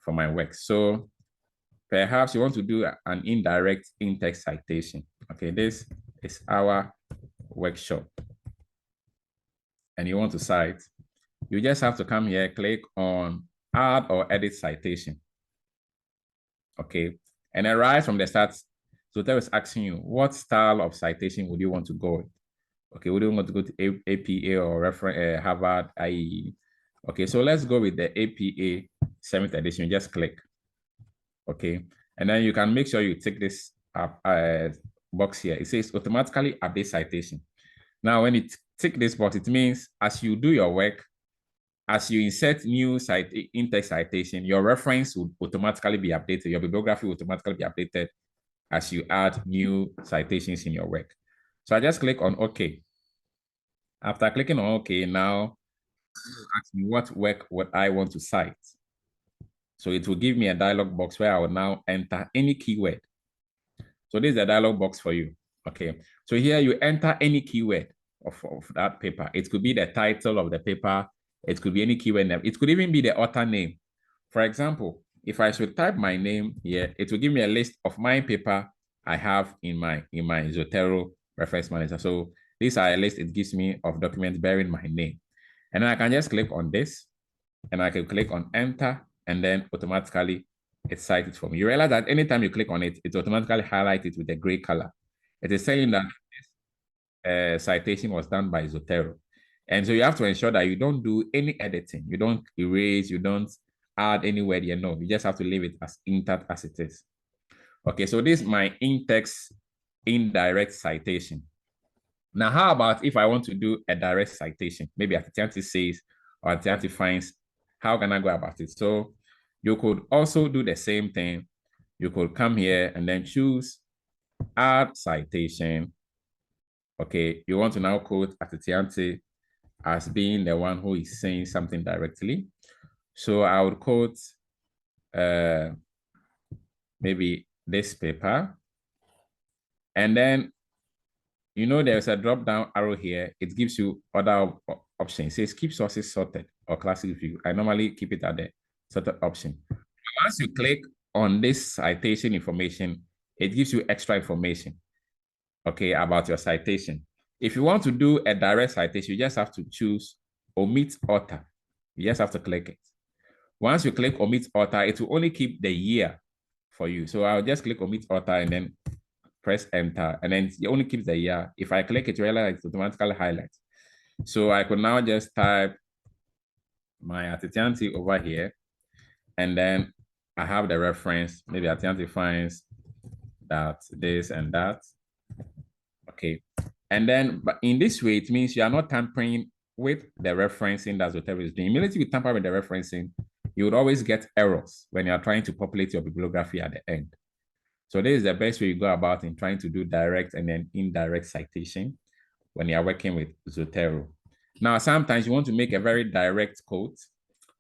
for my work. So perhaps you want to do an indirect in-text citation. Okay, this is our workshop. And you want to cite, you just have to come here, click on add or edit citation. Okay, and then right from the start, Zotero is asking you, what style of citation would you want to go with? Okay, would you want to go to APA or reference Harvard IE? Okay, so let's go with the APA 7th edition. Just click. Okay, and then you can make sure you tick this box here. It says automatically update citation. Now, when you tick this box, it means as you do your work, as you insert new in-text citation, your reference will automatically be updated. Your bibliography will automatically be updated as you add new citations in your work. So I just click on OK. After clicking on OK, now it will ask me what work would I want to cite. So it will give me a dialog box where I will now enter any keyword. So this is a dialog box for you. Okay. So here you enter any keyword of that paper. It could be the title of the paper. It could be any keyword name. It could even be the author name. For example, if I should type my name here, it will give me a list of my paper I have in my Zotero reference manager. So these are a list it gives me of documents bearing my name. And then I can just click on this and I can click on enter and then automatically it's cited for me. You realize that anytime you click on it, it's automatically highlighted with a gray color. It is saying that this citation was done by Zotero. And so you have to ensure that you don't do any editing. You don't erase, you don't add any word here. No, you just have to leave it as intact as it is. Okay, so this is my in-text indirect citation. Now, how about if I want to do a direct citation? Maybe Atitianti says or Atitianti finds, how can I go about it? So you could also do the same thing. You could come here and then choose add citation. Okay, you want to now quote Atitianti as being the one who is saying something directly. So I would quote maybe this paper. And then, you know, there's a drop-down arrow here. It gives you other options. It says keep sources sorted or classic view. I normally keep it at the sorted option. Once you click on this citation information, it gives you extra information, okay, about your citation. If you want to do a direct citation, you just have to choose omit author. You just have to click it. Once you click omit author, it will only keep the year for you. So I'll just click omit author and then press enter, and then it only keeps the year. If I click it, realize it automatically highlights. So I could now just type my Atitianti over here, and then I have the reference. Maybe Atitianti finds that this and that. Okay. And then, but in this way, it means you are not tampering with the referencing that Zotero is doing. Immediately you tamper with the referencing, you would always get errors when you are trying to populate your bibliography at the end. So this is the best way you go about in trying to do direct and then indirect citation when you are working with Zotero. Now, sometimes you want to make a very direct quote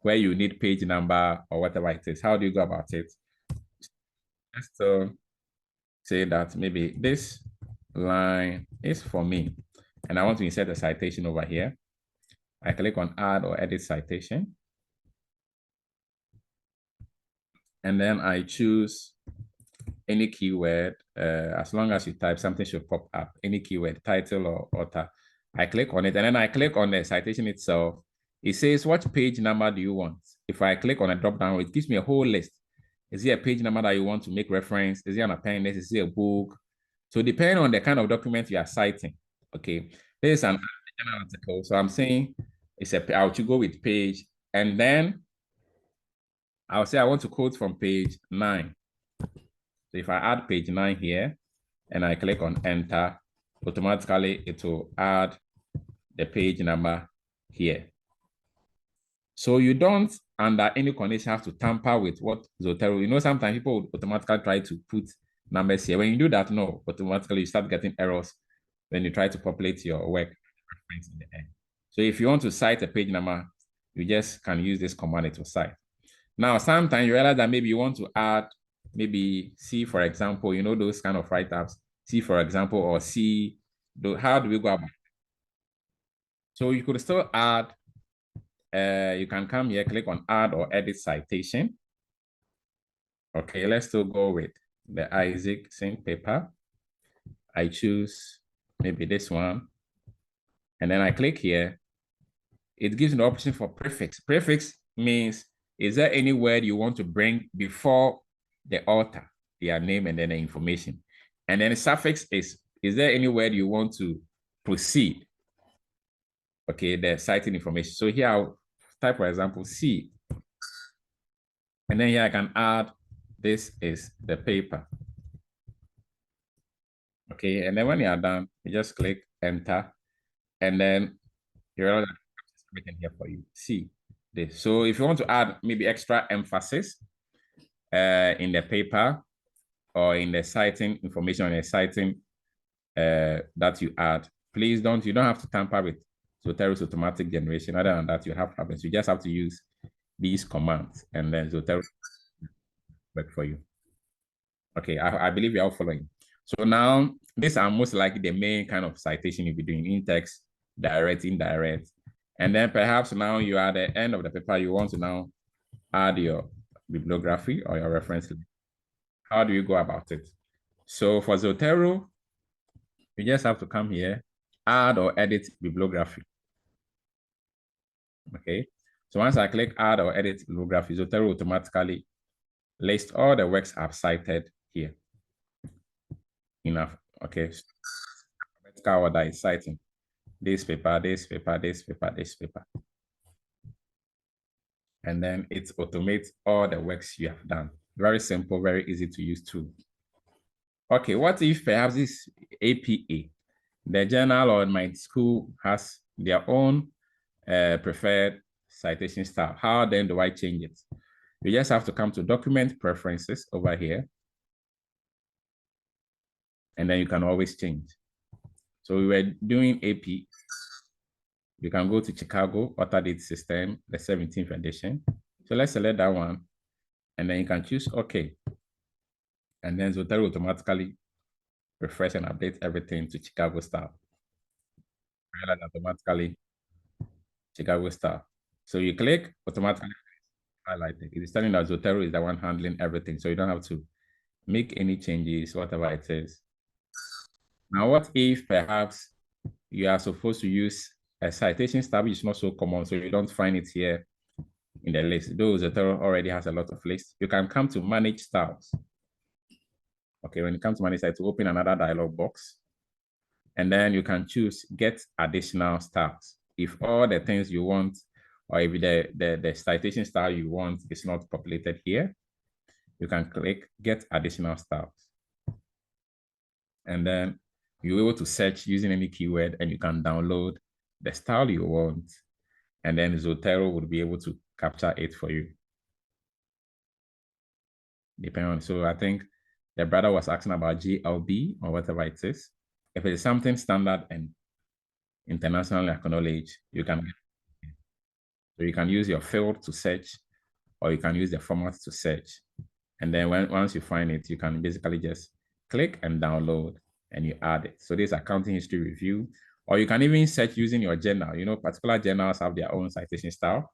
where you need page number or whatever it is. How do you go about it? Just say that maybe this line is for me, and I want to insert a citation over here. I click on add or edit citation. And then I choose any keyword, as long as you type, something should pop up, any keyword, title or author. I click on it, and then I click on the citation itself. It says, what page number do you want? If I click on a drop down, it gives me a whole list. Is there a page number that you want to make reference? Is there an appendix? Is there a book? So depending on the kind of document you are citing, okay, this is an article. So I'm saying I'll go with page, and then I'll say I want to quote from page 9. So if I add page 9 here and I click on enter, automatically it will add the page number here. So you don't, under any condition, have to tamper with what Zotero. You know, sometimes people would automatically try to put numbers here. When you do that, no, automatically you start getting errors when you try to populate your work reference in the end. So if you want to cite a page number, you just can use this command to cite. Now, sometimes you realize that maybe you want to add, maybe C, for example, you know, those kind of write-ups, C, for example, or C, how do we go about it? So you could still add, you can come here, click on add or edit citation. Okay, let's still go with the Isaac Sync paper. I choose maybe this one, and then I click here. It gives me the option for prefix. Prefix means, is there any word you want to bring before the author, their name, and then the information? And then the suffix is there any word you want to proceed? Okay, the citing information. So here I'll type, for example, C. And then here I can add, this is the paper. Okay, and then when you are done, you just click enter, and then you're everything here for you. See this. So if you want to add maybe extra emphasis in the paper or in the citing information on the citing that you add, please you don't have to tamper with Zotero's automatic generation. Other than that, you have problems. You just have to use these commands, and then Zotero work for you. Okay, I believe you're all following. So now these are most likely the main kind of citation you'll be doing: in text, direct, indirect. And then perhaps now you are at the end of the paper, you want to now add your bibliography or your reference list. How do you go about it? So for Zotero, you just have to come here, add or edit bibliography. Okay, so once I click add or edit bibliography, Zotero automatically lists all the works I've cited here. Enough. Okay, vertical order is citing this paper, this paper, this paper, this paper. And then it automates all the works you have done. Very simple, very easy to use tool. Okay, what if perhaps this APA, the journal or my school has their own preferred citation style? How then do I change it? You just have to come to document preferences over here. And then you can always change. So we were doing AP. You can go to Chicago Author Date System, the 17th edition. So let's select that one. And then you can choose OK. And then Zotero automatically refresh and update everything to Chicago style. Realize automatically Chicago style. So you click, automatically highlight it. It is telling that Zotero is the one handling everything. So you don't have to make any changes, whatever it is. Now, what if perhaps you are supposed to use a citation style which is not so common, so you don't find it here in the list? Though Zotero already has a lot of lists. You can come to manage styles. Okay, when you come to manage styles, to open another dialog box, and then you can choose get additional styles. If all the things you want, or if the citation style you want is not populated here, you can click get additional styles. And then you're able to search using any keyword, and you can download the style you want, and then Zotero would be able to capture it for you. Depending on, so I think the brother was asking about GLB or whatever it is. If it is something standard and internationally acknowledged, you can use your field to search, or you can use the format to search. And then once you find it, you can basically just click and download, and you add it. So this accounting history review, or you can even search using your journal. You know, particular journals have their own citation style.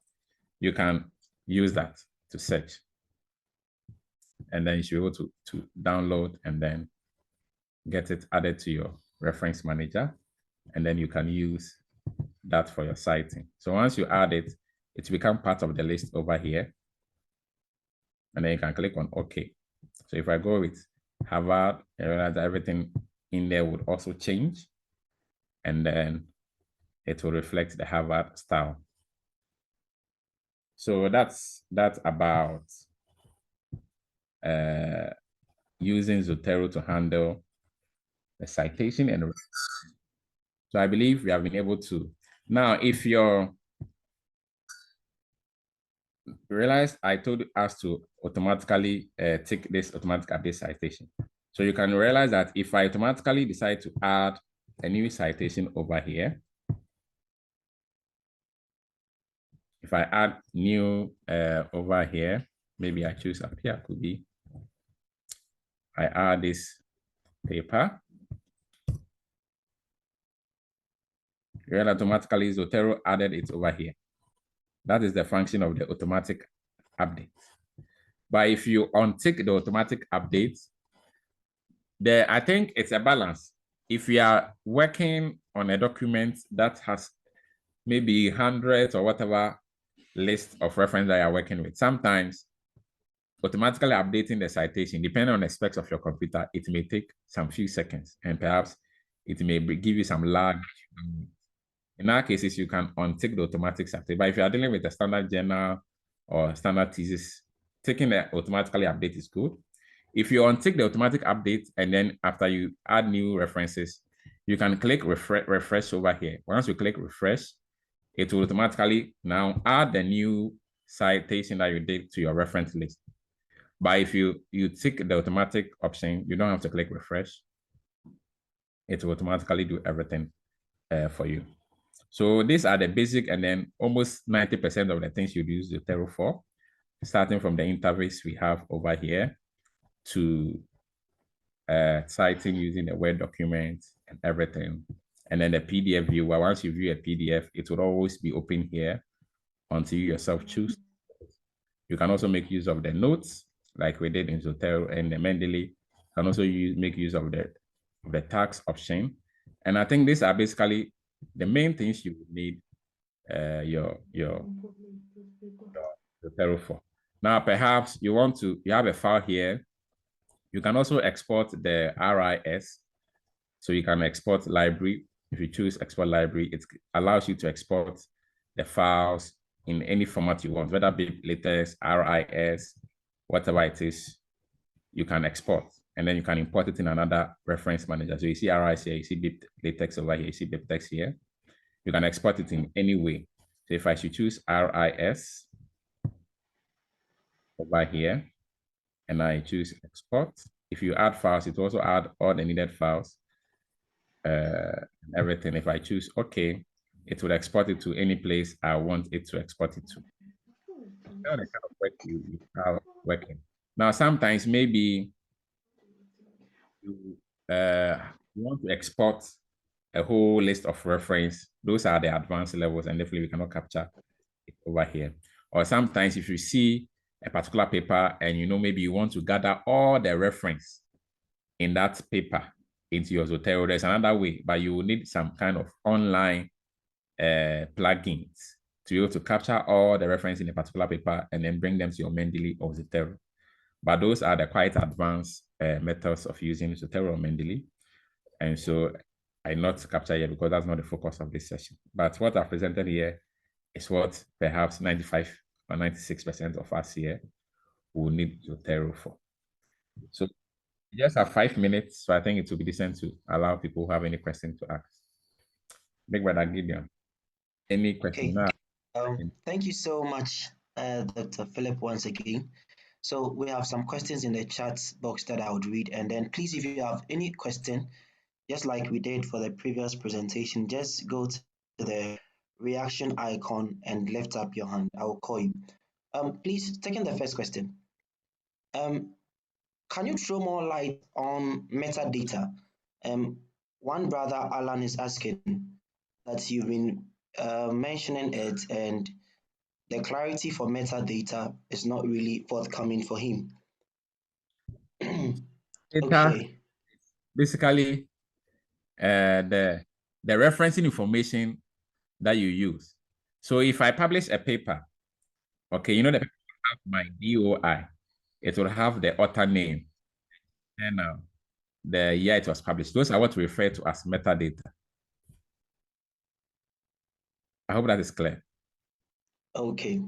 You can use that to search. and then you should be able to download and then get it added to your reference manager, and then you can use that for your citing. So once you add it, it's become part of the list over here, and then you can click on OK. So if I go with Harvard, I realize that everything in there would also change, and then it will reflect the Harvard style. So that's about using Zotero to handle the citation. And so I believe we have been able to. Now, if you realize I told us to automatically take this automatic update citation. So you can realize that if I automatically decide to add a new citation over here, if I add new over here, maybe I choose up here, could be, I add this paper, real automatically Zotero added it over here. That is the function of the automatic update. But if you untick the automatic update, I think it's a balance. If you are working on a document that has maybe hundreds or whatever list of reference that you're working with, sometimes automatically updating the citation, depending on the specs of your computer, it may take some few seconds, and perhaps it may give you some lag. In our cases, you can untick the automatic citation. But if you are dealing with a standard journal or standard thesis, taking the automatically update is good. If you untick the automatic update, and then after you add new references, you can click refresh over here. Once you click refresh, it will automatically now add the new citation that you did to your reference list. But if you tick the automatic option, you don't have to click refresh. It will automatically do everything for you. So these are the basic, and then almost 90% of the things you use Zotero for, starting from the interface we have over here to citing using the Word document and everything. And then the PDF viewer, once you view a PDF, it will always be open here until you yourself choose. You can also make use of the notes like we did in Zotero, and the Mendeley. You can also make use of the tags option. And I think these are basically the main things you need your Zotero for. Now, perhaps you have a file here. You can also export the RIS. So you can export library. If you choose export library, it allows you to export the files in any format you want, whether be LaTeX, RIS, whatever it is, you can export. And then you can import it in another reference manager. So you see RIS here, you see LaTeX over here, you see BibTeX here. You can export it in any way. So if I should choose RIS over here, and I choose export, if you add files, it will also add all the needed files, everything. If I choose OK, it will export it to any place I want it to export it to. Now the kind of work you are working. Now, sometimes maybe you want to export a whole list of reference. Those are the advanced levels, and definitely we cannot capture it over here. Or sometimes if you see a particular paper and maybe you want to gather all the reference in that paper into your Zotero, there's another way, but you will need some kind of online plugins to be able to capture all the reference in a particular paper and then bring them to your Mendeley or Zotero. But those are the quite advanced methods of using Zotero or Mendeley. And so I not capture here because that's not the focus of this session. But what I've presented here is what perhaps 95 or 96% of us here will need Zotero for. So we just have 5 minutes, so I think it will be decent to allow people who have any questions to ask. Big Brother Gideon, any question? Okay. Thank you so much, Dr. Philip, once again. So we have some questions in the chat box that I would read, and then please, if you have any question, just like we did for the previous presentation, just go to the reaction icon and lift up your hand. I will call you. Please, taking the first question. Can you throw more light on metadata? One brother, Alan, is asking that you've been mentioning it, and the clarity for metadata is not really forthcoming for him. Okay. Basically, the referencing information that you use. So if I publish a paper, okay, you know the paper will have my DOI. It will have the author name and the year it was published. Those are what we refer to as metadata. I hope that is clear. Okay.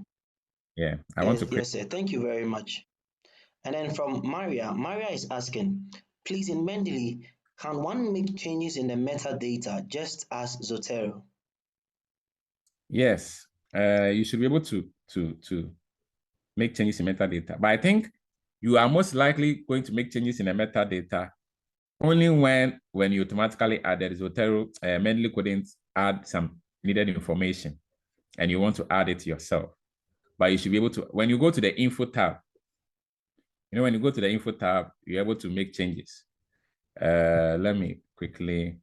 Yeah, I want to. Yes, sir. Thank you very much. And then from Maria, Maria is asking, please, in Mendeley, can one make changes in the metadata just as Zotero? Yes, you should be able to make changes in metadata. But I think you are most likely going to make changes in the metadata only when you automatically add the Zotero. Mendeley couldn't add some needed information, and you want to add it yourself. But you should be able to, when you go to the info tab, when you go to the info tab, you're able to make changes. Let me quickly.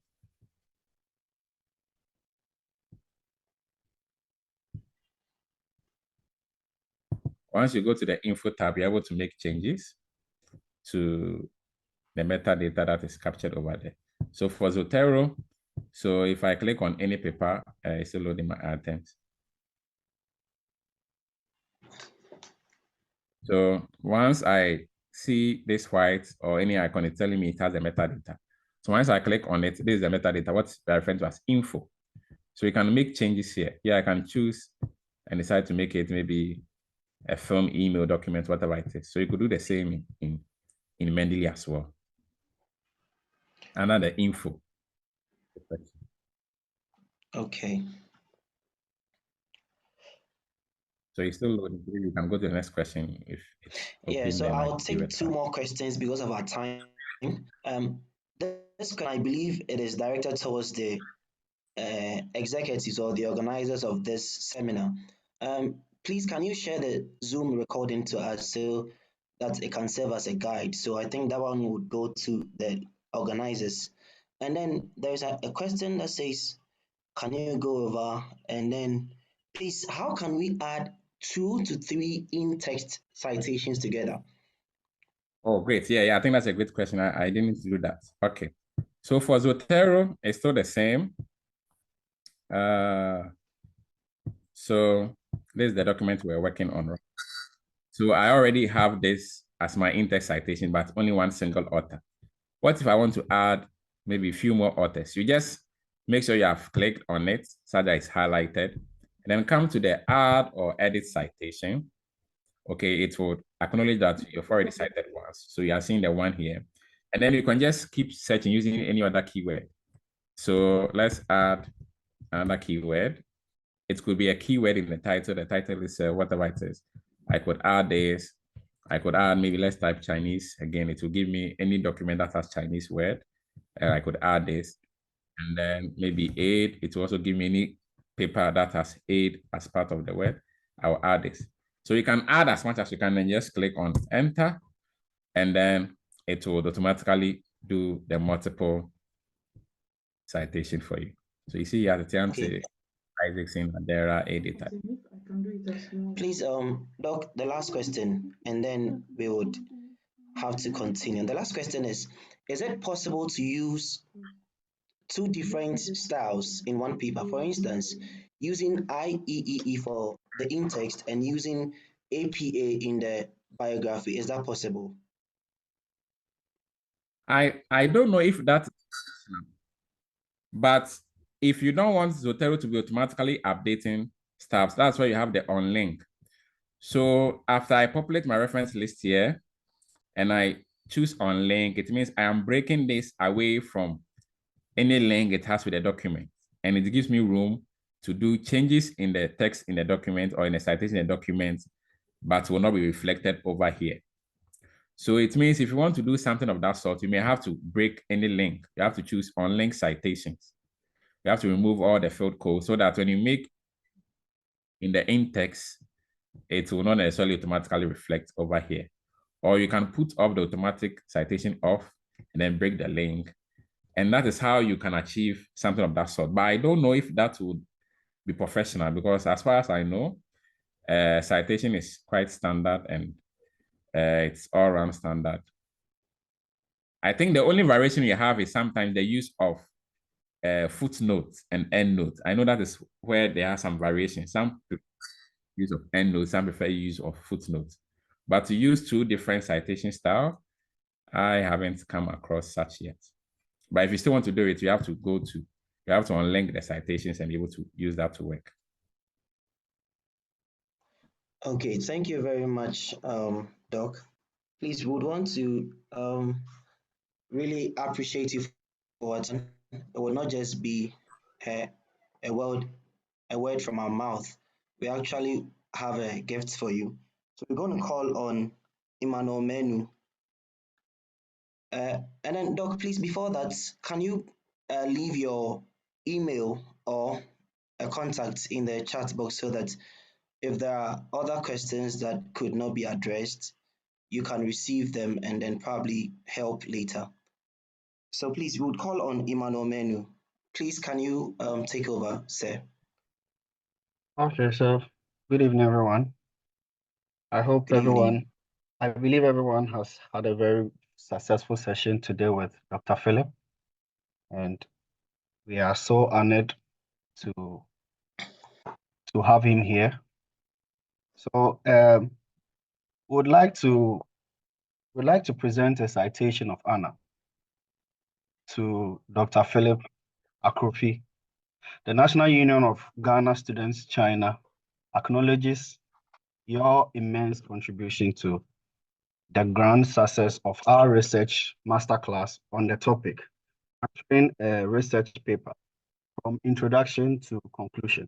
Once you go to the info tab, you're able to make changes to the metadata that is captured over there. So for Zotero, so if I click on any paper, it's still loading my items. So once I see this white or any icon, it's telling me it has a metadata. So once I click on it, this is the metadata, what's referred to as info. So you can make changes here. Here I can choose and decide to make it maybe a film, email, document, whatever it is. So you could do the same in Mendeley as well. Another info. Okay. So you're still loading. You can go to the next question if it's open. Yeah, so then I'll take two more questions because of our time. This question, I believe it is directed towards the executives or the organizers of this seminar. Please, can you share the Zoom recording to us so that it can serve as a guide? So I think that one would go to the organizers. And then there's a question that says, can you go over? And then, please, how can we add 2 to 3 in-text citations together? Oh, great. Yeah, I think that's a great question. I didn't need to do that. Okay. So for Zotero, it's still the same. So this is the document we're working on. So I already have this as my in-text citation, but only one single author. What if I want to add maybe a few more authors? You just make sure you have clicked on it so that it's highlighted, and then come to the add or edit citation. Okay, it will acknowledge that you've already cited once. So you are seeing the one here. And then you can just keep searching using any other keyword. So let's add another keyword. It could be a keyword in the title. The title is whatever it is. I could add this. I could add, maybe let's type Chinese. Again, it will give me any document that has Chinese word. I could add this. And then maybe aid. It will also give me any paper that has aid as part of the word. I will add this. So you can add as much as you can and just click on enter. And then it will automatically do the multiple citation for you. So you see here, Atitianti, Isaacson, Adera, editor. Please, Doc, the last question, and then we would have to continue. The last question is it possible to use 2 different styles in one paper? For instance, using IEEE for the in-text and using APA in the biography. Is that possible? I don't know if that, but if you don't want Zotero to be automatically updating stuff, that's why you have the on link. So after I populate my reference list here and I choose on link, it means I am breaking this away from any link it has with the document. And it gives me room to do changes in the text in the document or in the citation in the document, but will not be reflected over here. So it means if you want to do something of that sort, you may have to break any link. You have to choose on link citations. You have to remove all the field code so that when you make in the in-text, it will not necessarily automatically reflect over here. Or you can put off the automatic citation off and then break the link. And that is how you can achieve something of that sort. But I don't know if that would be professional because as far as I know, citation is quite standard and it's all around standard. I think the only variation we have is sometimes the use of footnotes and endnotes. I know that is where there are some variations. Some use of endnotes, some prefer use of footnotes. But to use two different citation styles, I haven't come across such yet. But if you still want to do it, you have to unlink the citations and be able to use that to work. Okay, thank you very much, Doc. Please, we would want to really appreciate you for what it will not just be a, a word from our mouth. We actually have a gift for you. So we're going to call on Emmanuel Menu. And then, Doc, please, before that, can you leave your email or a contact in the chat box so that if there are other questions that could not be addressed, you can receive them and then probably help later. So please, we would call on Emmanuel Menu. Please, can you take over, sir? Okay, so good evening, everyone. I believe everyone has had a very successful session today with Dr. Philip, and we are so honored to have him here. So would like to present a citation of honor to Dr. Philip Akrofi. The National Union of Ghana Students China acknowledges your immense contribution to the grand success of our research masterclass on the topic, answering a research paper from introduction to conclusion,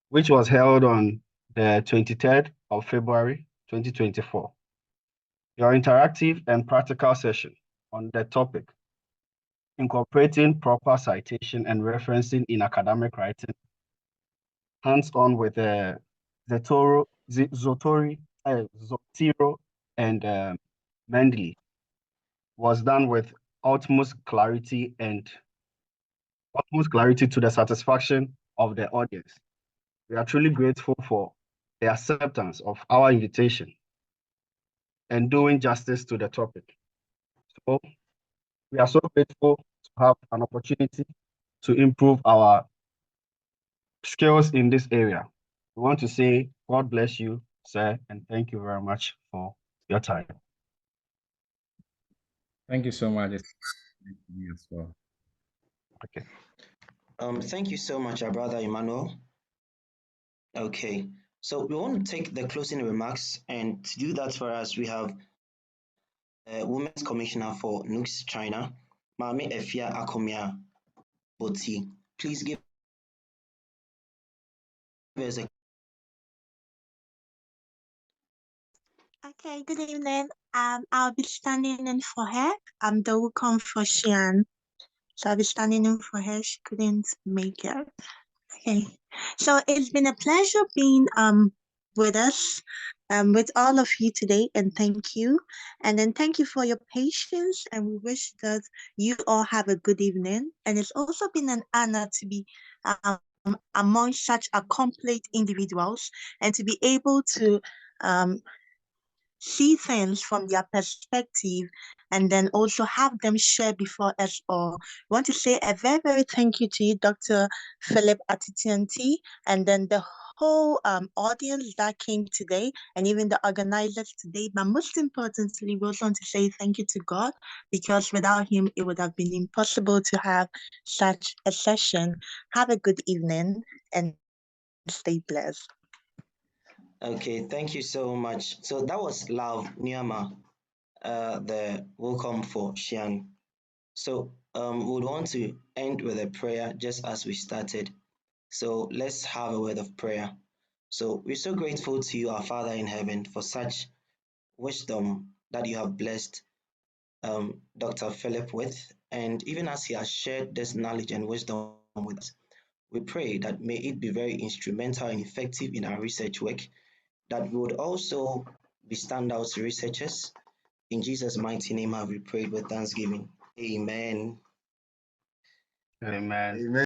which was held on the 23rd of February, 2024. Your interactive and practical session on the topic, incorporating proper citation and referencing in academic writing, hands-on with Zotiro and Mendeley, was done with utmost clarity to the satisfaction of the audience. We are truly grateful for the acceptance of our invitation and doing justice to the topic. So we are so grateful to have an opportunity to improve our skills in this area. We want to say God bless you, sir, and thank you very much for your time. Thank you so much. It's me as well. Okay. Thank you so much, our brother Emmanuel. Okay, so we want to take the closing remarks, and to do that for us, we have Women's Commissioner for NUGS-CHINA, Mame Efia Akomia Boti. Please give us a... Okay, good evening. I'll be standing in for her. The welcome for Shian. So I'll be standing in for her. She couldn't make it. Okay. So it's been a pleasure being with us, with all of you today, and thank you. And then thank you for your patience, and we wish that you all have a good evening. And it's also been an honor to be among such accomplished individuals and to be able to see things from their perspective and then also have them share before us all. I want to say a very, very thank you to you, Dr. Philip Atitianti, and then the whole audience that came today and even the organizers today. But most importantly, we also want to say thank you to God, because without him, it would have been impossible to have such a session. Have a good evening and stay blessed. Okay, thank you so much. So that was Love Nyama, the welcome for Shian. So we would want to end with a prayer just as we started. So let's have a word of prayer. So we're so grateful to you, our Father in heaven, for such wisdom that you have blessed Dr. Philip with. And even as he has shared this knowledge and wisdom with us, we pray that may it be very instrumental and effective in our research work, that we would also be standout researchers. In Jesus' mighty name have we prayed with thanksgiving. Amen. Amen. Amen.